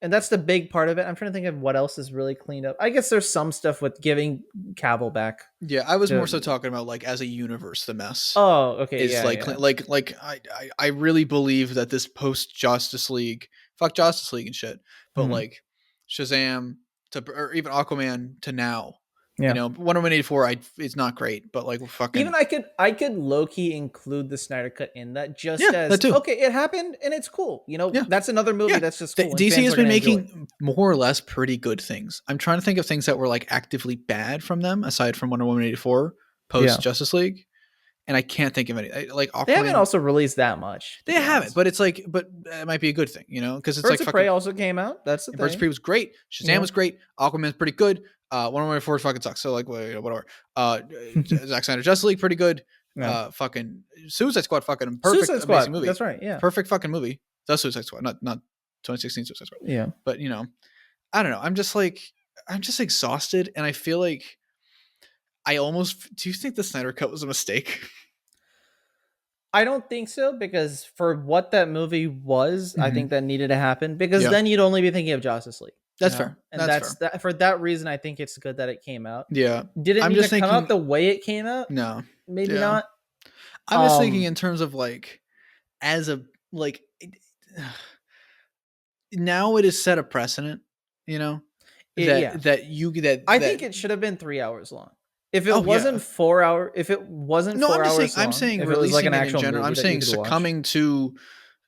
And that's the big part of it. I'm trying to think of what else is really cleaned up. I guess there's some stuff with giving Cavill back. Yeah, I was more so talking about like as a universe, the mess. Oh, okay. Is like I really believe that this post Justice League, fuck Justice League and shit, but like Shazam or even Aquaman to now. Yeah. You know, Wonder Woman 84, it's not great, but like fucking. Even I could low key include the Snyder Cut in that as okay, it happened and it's cool. You know, that's another movie that's just cool. DC has been making more or less pretty good things. I'm trying to think of things that were like actively bad from them, aside from Wonder Woman 84 post Justice League, and I can't think of any. Like Aquaman, they haven't also released that much. They haven't, but it's like, but it might be a good thing, you know, because it's Birds of Prey also came out. That's the thing. Birds of Prey was great. Shazam was great. Aquaman's pretty good. Wonder Woman 84 fucking sucks. So like whatever. Zack Snyder Justice League pretty good. Fucking Suicide Squad fucking perfect. Suicide Squad. Amazing movie. That's right. Yeah. Perfect fucking movie. The Suicide Squad, not 2016 Suicide Squad. Yeah. But you know, I don't know. I'm just exhausted, and I feel like do you think the Snyder Cut was a mistake? I don't think so, because for what that movie was, I think that needed to happen, because then you'd only be thinking of Justice League. That's fair. And that's fair. For that reason, I think it's good that it came out. Yeah. Did it need to come out the way it came out? No. Maybe not. I'm just thinking in terms of like, as a, like, now it has set a precedent, you know? I think it should have been 3 hours long. If it wasn't 4 hours, if it wasn't 4 hours long, I'm saying if it was like an actual in general. I'm saying succumbing to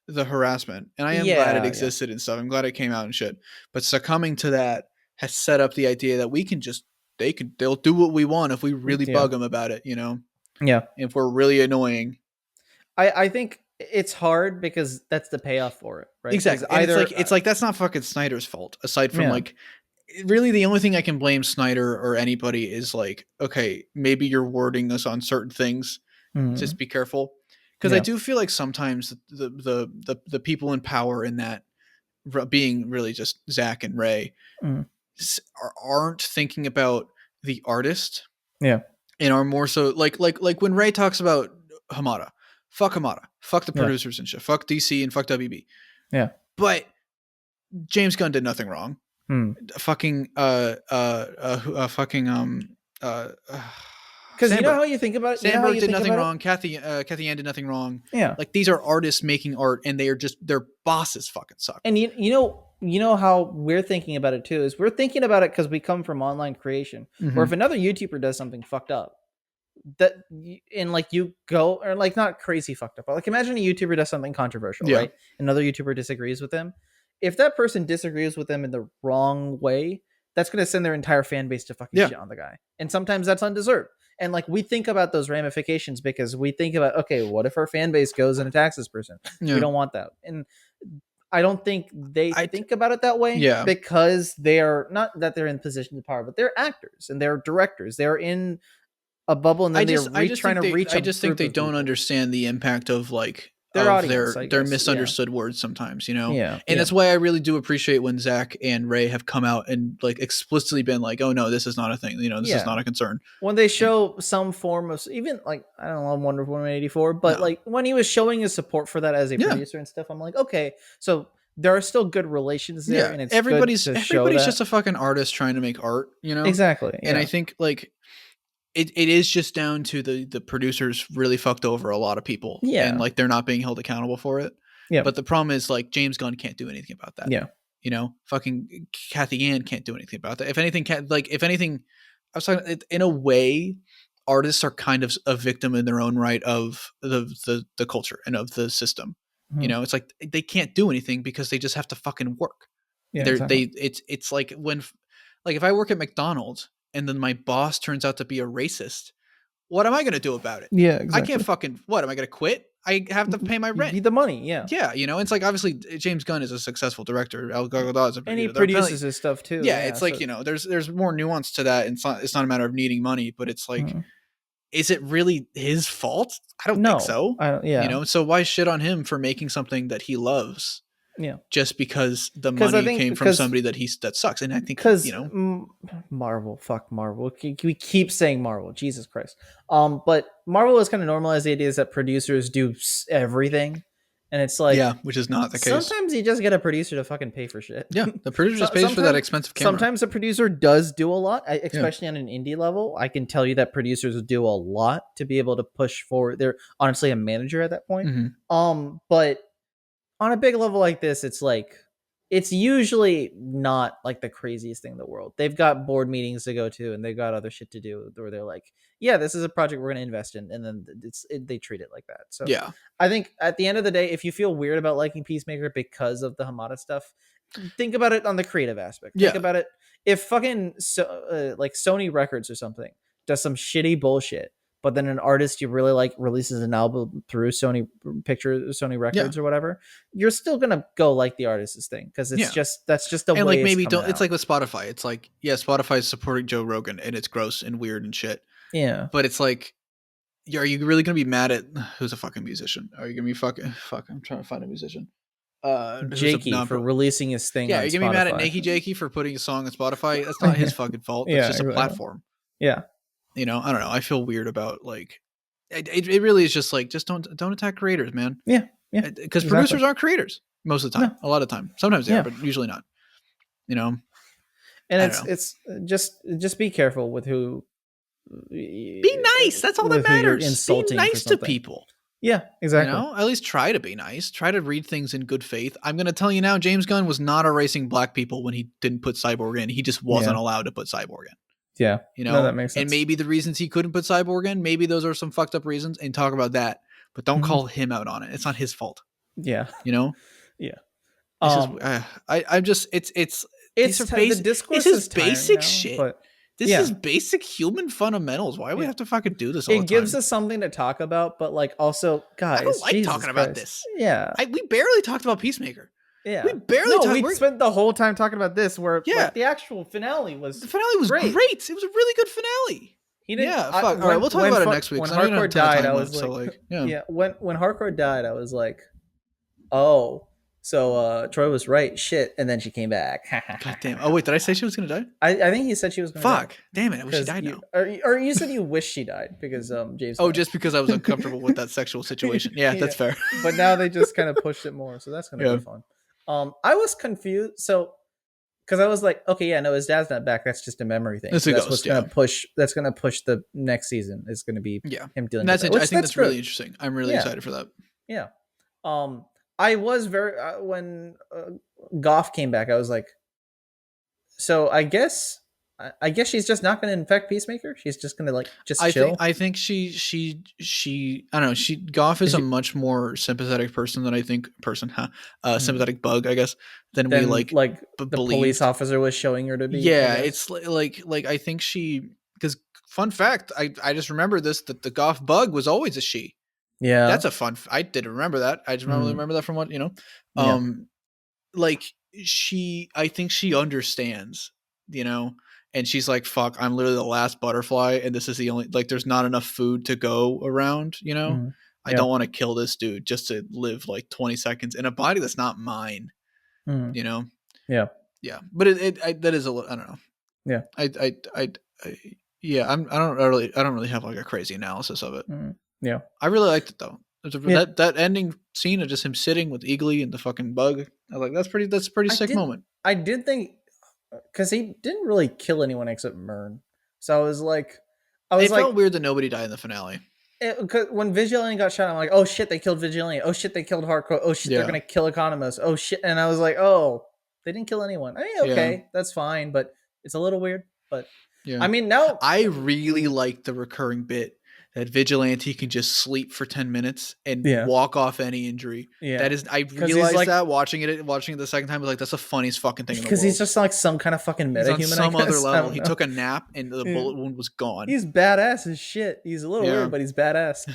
the harassment, and I am glad it existed and stuff. I'm glad it came out and shit. But succumbing to that has set up the idea that we can they'll do what we want if we really bug them about it, you know? Yeah. If we're really annoying. I think it's hard because that's the payoff for it, right? Exactly. It's like that's not fucking Snyder's fault. Aside from like, really the only thing I can blame Snyder or anybody is like, okay, maybe you're wording this on certain things. Just be careful. Because I do feel like sometimes the people in power in that, being really just Zach and Ray, aren't thinking about the artist. Yeah. And are more so like when Ray talks about Hamada, fuck the producers and shit, fuck DC and fuck WB. Yeah. But James Gunn did nothing wrong. Fucking because you know how you think about it. Sandberg did nothing wrong. Kathy Ann did nothing wrong. Yeah, like these are artists making art, and they are just their bosses fucking suck. And you know how we're thinking about it too is we're thinking about it because we come from online creation. Or if another YouTuber does something fucked up, you go, or like not crazy fucked up, but like imagine a YouTuber does something controversial, right? Another YouTuber disagrees with them. If that person disagrees with them in the wrong way, that's going to send their entire fan base to fucking shit on the guy. And sometimes that's undeserved. And like we think about those ramifications because we think about, okay, what if our fan base goes and attacks this person? We don't want that. And I don't think they think about it that way because they are not that they're in positions of power, but they're actors and they're directors. They're in a bubble and then they're trying to reach. I just think they don't understand the impact of like their misunderstood words sometimes, and that's why I really do appreciate when Zach and Ray have come out and like explicitly been like, oh no, this is not a thing, this is not a concern. When they show some form of, even like, I don't know, Wonder Woman 84, but like when he was showing his support for that as a producer and stuff, I'm like, okay, so there are still good relations there, and it's everybody's just a fucking artist trying to make art, exactly. And I think like it is just down to the producers really fucked over a lot of people, and like they're not being held accountable for it. But the problem is like James Gunn can't do anything about that. Fucking Kathy Ann can't do anything about that. If anything, I was talking, in a way, artists are kind of a victim in their own right of the culture and of the system. It's like they can't do anything because they just have to fucking work. It's like when, like, if I work at McDonald's and then my boss turns out to be a racist, what am I going to do about it? Yeah, exactly. I can't fucking, what am I going to quit? I have to pay my rent. Need the money, yeah. It's like, obviously James Gunn is a successful director. Al Gadot is a and he produces his stuff too. Yeah, it's like, there's more nuance to that. And it's not a matter of needing money, but it's like, is it really his fault? I don't think so. So why shit on him for making something that he loves? Yeah, just because the money came from somebody that sucks. And I think Marvel, fuck Marvel. We keep saying Marvel, Jesus Christ. But Marvel has kind of normalized the idea that producers do everything, and it's like, which is not the case. Sometimes you just get a producer to fucking pay for shit. Yeah, the producer just pays for that expensive camera. Sometimes a producer does do a lot, especially on an indie level. I can tell you that producers do a lot to be able to push forward. They're honestly a manager at that point. But on a big level like this, it's like, it's usually not like the craziest thing in the world. They've got board meetings to go to, and they've got other shit to do where they're like, yeah, this is a project we're going to invest in. And then they treat it like that. So I think at the end of the day, if you feel weird about liking Peacemaker because of the Hamada stuff, think about it on the creative aspect. Think about it. If fucking like Sony Records or something does some shitty bullshit, but then an artist you really like releases an album through Sony Records or whatever, you're still gonna go like the artist's thing, because it's that's just the way. And like, maybe don't. It's like with Spotify. It's like, Spotify is supporting Joe Rogan, and it's gross and weird and shit. Yeah, but it's like, are you really gonna be mad at who's a fucking musician? Are you gonna be fuck? I'm trying to find a musician. Jakey for releasing his thing. Yeah, you're gonna be mad at Nakey Jakey for putting a song on Spotify. That's not his fucking fault. It's just a platform. Yeah. I don't know. I feel weird about like, it really is just like, just don't attack creators, man. Yeah. Because producers aren't creators most of the time. A lot of the time, sometimes they are, but usually not. And it's just be careful with who. Be nice. That's all that matters. Be nice to people. Yeah, exactly. At least try to be nice. Try to read things in good faith. I'm going to tell you now, James Gunn was not erasing black people when he didn't put Cyborg in. He just wasn't allowed to put Cyborg in. Yeah. No, that makes sense. And maybe the reasons he couldn't put Cyborg in, maybe those are some fucked up reasons, and talk about that. But don't call him out on it. It's not his fault. Yeah. Yeah. I'm just, it's the discourse is basic shit. But this is basic human fundamentals. Why do we have to fucking do this all the time? It gives us something to talk about, but like, also, guys, I don't like talking about this. Yeah. We barely talked about Peacemaker. Yeah, we barely. We spent the whole time talking about this. Where like, the actual finale was. The finale was great. It was a really good finale. Fuck. All right, we'll talk about it next week. When Hardcore died, I was like, When Hardcore died, I was like, oh, so Troy was right. Shit, and then she came back. God damn. Oh wait, did I say she was gonna die? I think he said she was gonna die. Fuck. Damn it! I wish she died now. Or you said you wish she died because James. Oh, just because I was uncomfortable with that sexual situation. Yeah, that's fair. But now they just kind of pushed it more, so that's gonna be fun. I was confused, because I was like, okay, his dad's not back. That's just a memory thing. That's what's gonna push. That's gonna push the next season. Is gonna be him dealing. With that. I think that's really interesting. I'm really excited for that. Yeah. I was very when Goff came back. I was like, so I guess she's just not going to infect Peacemaker. She's just going to chill. I think she I don't know. Goff is a much more sympathetic person than I think sympathetic bug, I guess, than we the police officer was showing her to be. Yeah, it's like I think because fun fact, I just remember this, that the Goff bug was always a she. Yeah, that's a fun. I didn't remember that. I just remember that from what I think she understands, and she's like, fuck, I'm literally the last butterfly, and this is the only, there's not enough food to go around, I don't want to kill this dude just to live like 20 seconds in a body that's not mine. You know? Yeah. Yeah. But that is a little, I don't know. Yeah. I don't really have like a crazy analysis of it. Yeah. I really liked it though. That ending scene of just him sitting with Eagly and the fucking bug. I was like, that's a pretty sick moment. I did think, because he didn't really kill anyone except Mern. So I was like, it felt weird that nobody died in the finale. When Vigilante got shot, I'm like, oh shit, they killed Vigilante. Oh shit, they killed Hardcore. Oh shit, they're gonna kill Economos. Oh shit, and I was like, oh, they didn't kill anyone. I mean, okay, that's fine, but it's a little weird. But I mean, now I really like the recurring bit that Vigilante can just sleep for 10 minutes and walk off any injury. That is, I realized that watching it the second time, I was like, that's the funniest fucking thing in the world. Because he's just like some kind of fucking metahuman. He's on some other level. He took a nap and the bullet wound was gone. He's badass as shit. He's a little weird, but he's badass.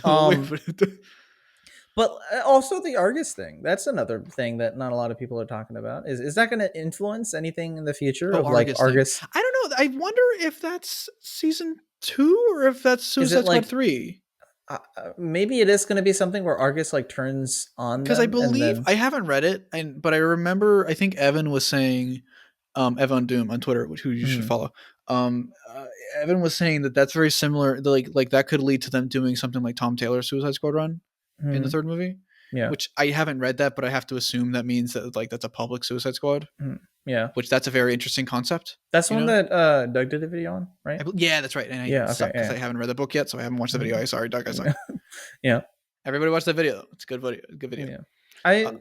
But also the Argus thing. That's another thing that not a lot of people are talking about. Is that going to influence anything in the future of like Argus? I don't know. I wonder if that's season 2 or if that's Suicide Squad 3. Maybe it is going to be something where Argus like turns on. Because I believe I haven't read it, but I remember I think Evan was saying, Evan Doom on Twitter, who you should follow. Evan was saying that that's very similar. Like that could lead to them doing something like Tom Taylor's Suicide Squad run in the third movie. Yeah, which I haven't read that, but I have to assume that means that like that's a public Suicide Squad. Yeah, which that's a very interesting concept. That's the one that Doug did a video on, right? Yeah, that's right. And I I haven't read the book yet, so I haven't watched the video. Sorry, Doug. I saw. Yeah, everybody watch the video. It's a good video. Good video. Yeah,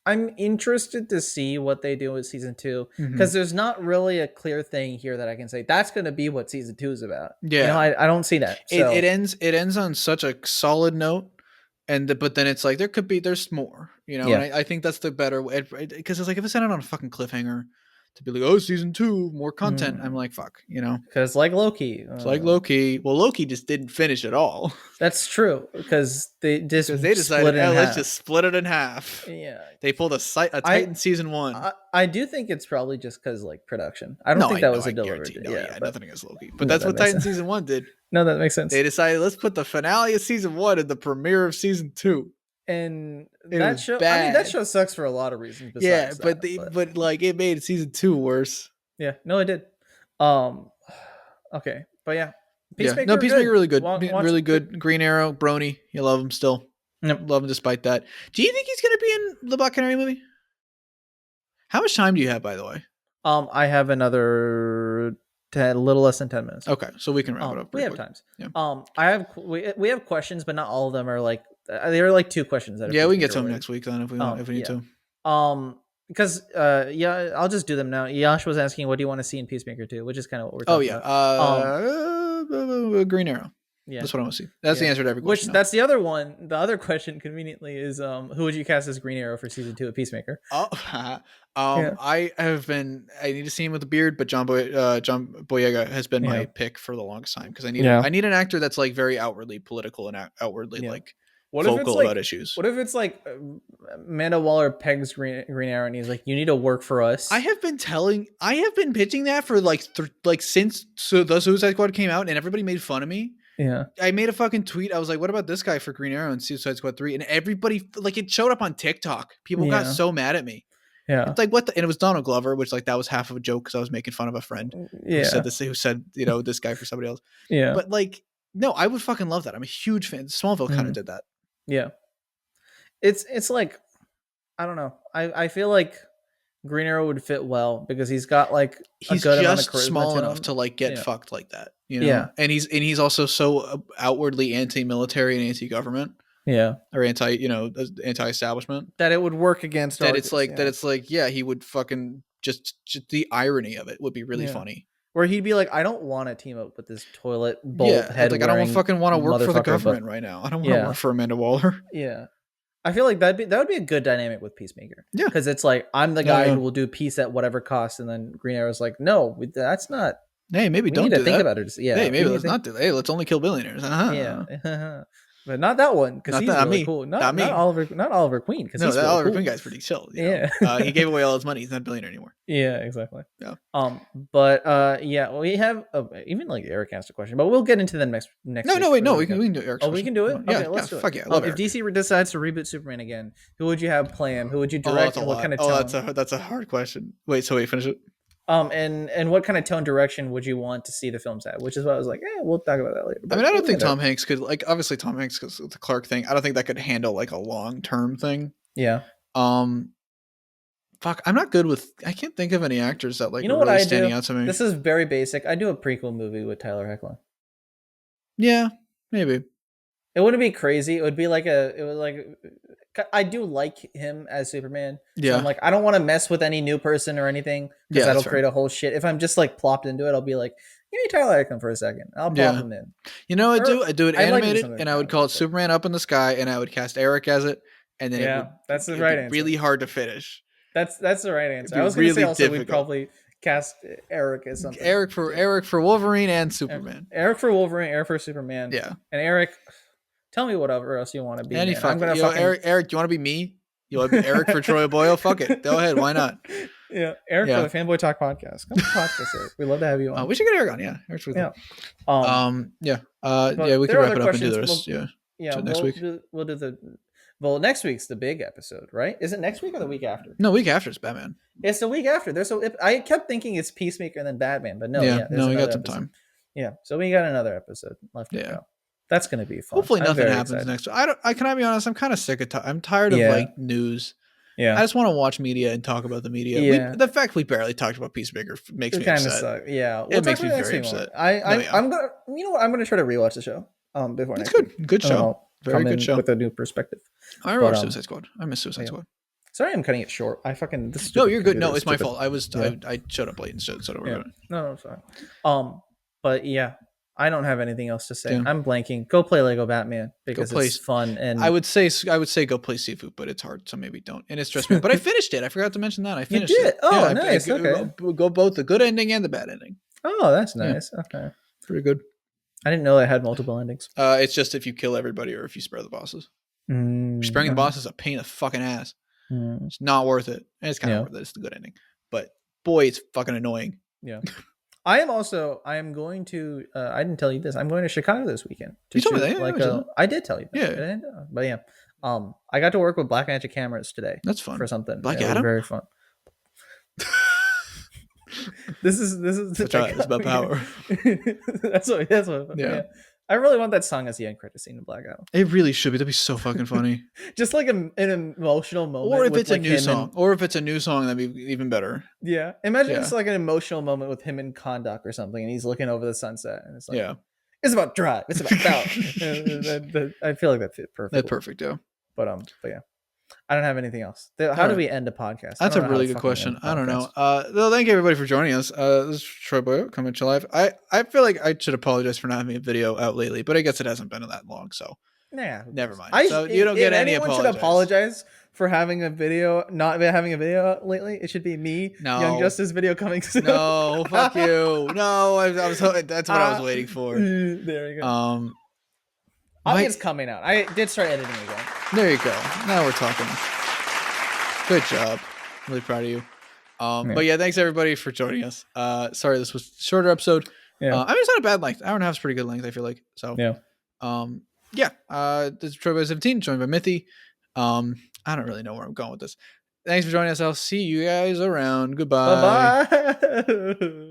I'm interested to see what they do with season 2 because there's not really a clear thing here that I can say that's going to be what season 2 is about. Yeah, I don't see that. So. It ends on such a solid note. But then it's like there's more, and I think that's the better way, because it's like if it's ended on a fucking cliffhanger to be like, oh, season 2, more content, I'm like, fuck, because like Loki, it's like Loki. Well, Loki just didn't finish at all. That's true because they decided, let's just split it in half. Yeah, they pulled a Titan season 1. I do think it's probably just because like production. I don't think that was a deliberate. Nothing against Loki, but that's what Titan season 1 did. No, that makes sense. They decided let's put the finale of season 1 in the premiere of season 2. And that show, that show sucks for a lot of reasons. Yeah, but like it made season 2 worse. Yeah, no, it did. Okay, but yeah, Peacemaker. Peacemaker really good, really good. Green Arrow, Brony, you love him still. Yep. Love him despite that. Do you think he's gonna be in the Black Canary movie? How much time do you have, by the way? I have another a little less than 10 minutes. Okay, so we can wrap it up. We have times. Yeah. We have questions, but not all of them are like. There are like 2 questions that. Yeah, we can get to them next week then if we need to. Because I'll just do them now. Yash was asking, what do you want to see in Peacemaker 2, which is kind of what we're talking about. Green Arrow. Yeah, that's what I want to see. That's the answer to every question. Which that's the other one. The other question, conveniently, is who would you cast as Green Arrow for season 2 of Peacemaker? I need to see him with a beard, but John Boyega has been my pick for the longest time because I need an actor that's like very outwardly political and outwardly like vocal about issues. What if it's like Amanda Waller pegs Green Arrow and he's like, you need to work for us? I have been pitching that for since the Suicide Squad came out and everybody made fun of me. Yeah, I made a fucking tweet. I was like, what about this guy for Green Arrow and Suicide Squad 3? And everybody, like, it showed up on TikTok. People got so mad at me. Yeah, it's like, and it was Donald Glover, which like that was half of a joke because I was making fun of a friend who said this guy for somebody else. Yeah, but like, no, I would fucking love that. I'm a huge fan. Smallville kind of did that. Yeah, it's like, I don't know. I feel like Green Arrow would fit well because he's got like he's just small enough to like get fucked like that, Yeah, and he's also so outwardly anti-military and anti-government. Yeah, or anti-establishment that it would work against. That Argus, it's like he would fucking just the irony of it would be really funny. Where he'd be like, I don't want to team up with this toilet bolt head. Like I don't fucking want to work for the government right now. I don't want to work for Amanda Waller. Yeah. I feel like that would be a good dynamic with Peacemaker. Yeah. Because it's like, I'm the guy who will do peace at whatever cost. And then Green Arrow's like, no, that's not. Hey, maybe don't do that. Think about it. Yeah. Hey, maybe let's not do that. Hey, let's only kill billionaires. Yeah. But not that one, because he's really cool. Not Oliver Queen, because he's that really Oliver cool. Queen guy's pretty chill. He gave away all his money. He's not a billionaire anymore. Yeah, exactly. Yeah. But we have even like Eric asked a question, but we'll get into them next. No, we can do Eric's. Oh, we can do it. Okay, let's do it. Fuck yeah, love if DC decides to reboot Superman again, who would you have play him? Who would you direct? And what kind of tone? That's a hard question. Wait, finish it. And what kind of tone direction would you want to see the films at? Which is why I was like, we'll talk about that later. I mean, I don't think Tom Hanks could, like, obviously Tom Hanks, because it's the Clark thing. I don't think that could handle like a long-term thing. Yeah. Fuck, I'm not good with. I can't think of any actors that like. You know what I do? Out to me. This is very basic. I do a prequel movie with Tyler Hoechlin. Yeah, maybe. It wouldn't be crazy. It would be like I do like him as Superman. Yeah. So I'm like, I don't want to mess with any new person or anything, because that'll create a whole shit. If I'm just like plopped into it, I'll be like, give me Tyler Hoechlin for a second. I'll plop him in. You know, I do it animated, and I would call it Superman Up in the Sky, and I would cast Eric as it, and then that's the right answer. Really hard to finish. That's the right answer. I was going to say also we'd probably cast Eric as something. Eric for Wolverine and Superman. Eric for Wolverine, Eric for Superman. Yeah. And Eric, tell me whatever else you want to be. Eric, do you want to be me? You want to be Eric for Troy Boyle? Fuck it. Go ahead. Why not? Yeah. Eric for the Fanboy Talk podcast. Come talk to us, Eric. We'd love to have you on. We should get Eric on. Yeah. Eric's with me. We can wrap it up and do the rest. So next week. We'll do Well, next week's the big episode, right? Is it next week or the week after? No, week after is Batman. It's the week after. I kept thinking it's Peacemaker and then Batman, but no. We got some time. Yeah, so we got another episode left to go. That's going to be fun. Hopefully nothing happens next week. Can I be honest? I'm kind of sick of I'm tired of like news. Yeah. I just want to watch media and talk about the media. Yeah. The fact we barely talked about Peacemaker makes me upset. Suck. Yeah. It makes me very upset. I'm going to, you know what? I'm going to try to rewatch the show before next week. Good show. Very good show. With a new perspective. I watched Suicide Squad. I miss Suicide Squad. Sorry, I'm cutting it short. No, you're good. No, it's my fault. I showed up late and showed over. Yeah. No, sorry. But yeah, I don't have anything else to say. Yeah. I'm blanking. Go play Lego Batman because it's fun. And I would say go play Seafood, but it's hard, so maybe don't. And it's stressed me. But I finished it. I forgot to mention that. I finished it. Oh, nice. Okay. Go both the good ending and the bad ending. Oh, that's nice. Yeah. Okay. Pretty good. I didn't know it had multiple endings. It's just if you kill everybody or if you spare the bosses. Sparing the bosses is a pain in the fucking ass. It's not worth it. And it's kind of worth it. It's the good ending. But boy, it's fucking annoying. Yeah. I am going to I didn't tell you this. I'm going to Chicago this weekend. You told me that. I did tell you that. Yeah. But yeah. I got to work with Black Magic cameras today. That's fun. For something. Black Adam? Very fun. This is it's about power. that's what yeah. I really want that song as the end credit scene in Black Adam. It really should be. That'd be so fucking funny. Just like an emotional moment. Or if it's a new song. Or if it's a new song, that'd be even better. Yeah. Imagine it's like an emotional moment with him in Kondak or something, and he's looking over the sunset, and it's like, it's about drive. It's about power. I feel like that fit perfect. That's perfect, yeah. But yeah. I don't have anything else. How do we end a podcast? That's a really good question. I don't know. Well, thank you everybody for joining us. This is Troy Boyle coming to live. I feel like I should apologize for not having a video out lately, but I guess it hasn't been that long, so never mind. So you don't get any apologies. Should apologize for having a video, not having a video out lately. It should be me. No. Young Justice video coming soon. No, fuck you. No, I was that's what I was waiting for. There you go. It's coming out. I did start editing again. There you go. Now we're talking. Good job. I'm really proud of you. But yeah, thanks everybody for joining us. Sorry, this was a shorter episode. Yeah. I mean, it's not a bad length. Hour and a half is pretty good length, I feel like. So this is Troy by 17, joined by Mithi. I don't really know where I'm going with this. Thanks for joining us. I'll see you guys around. Goodbye. Bye-bye.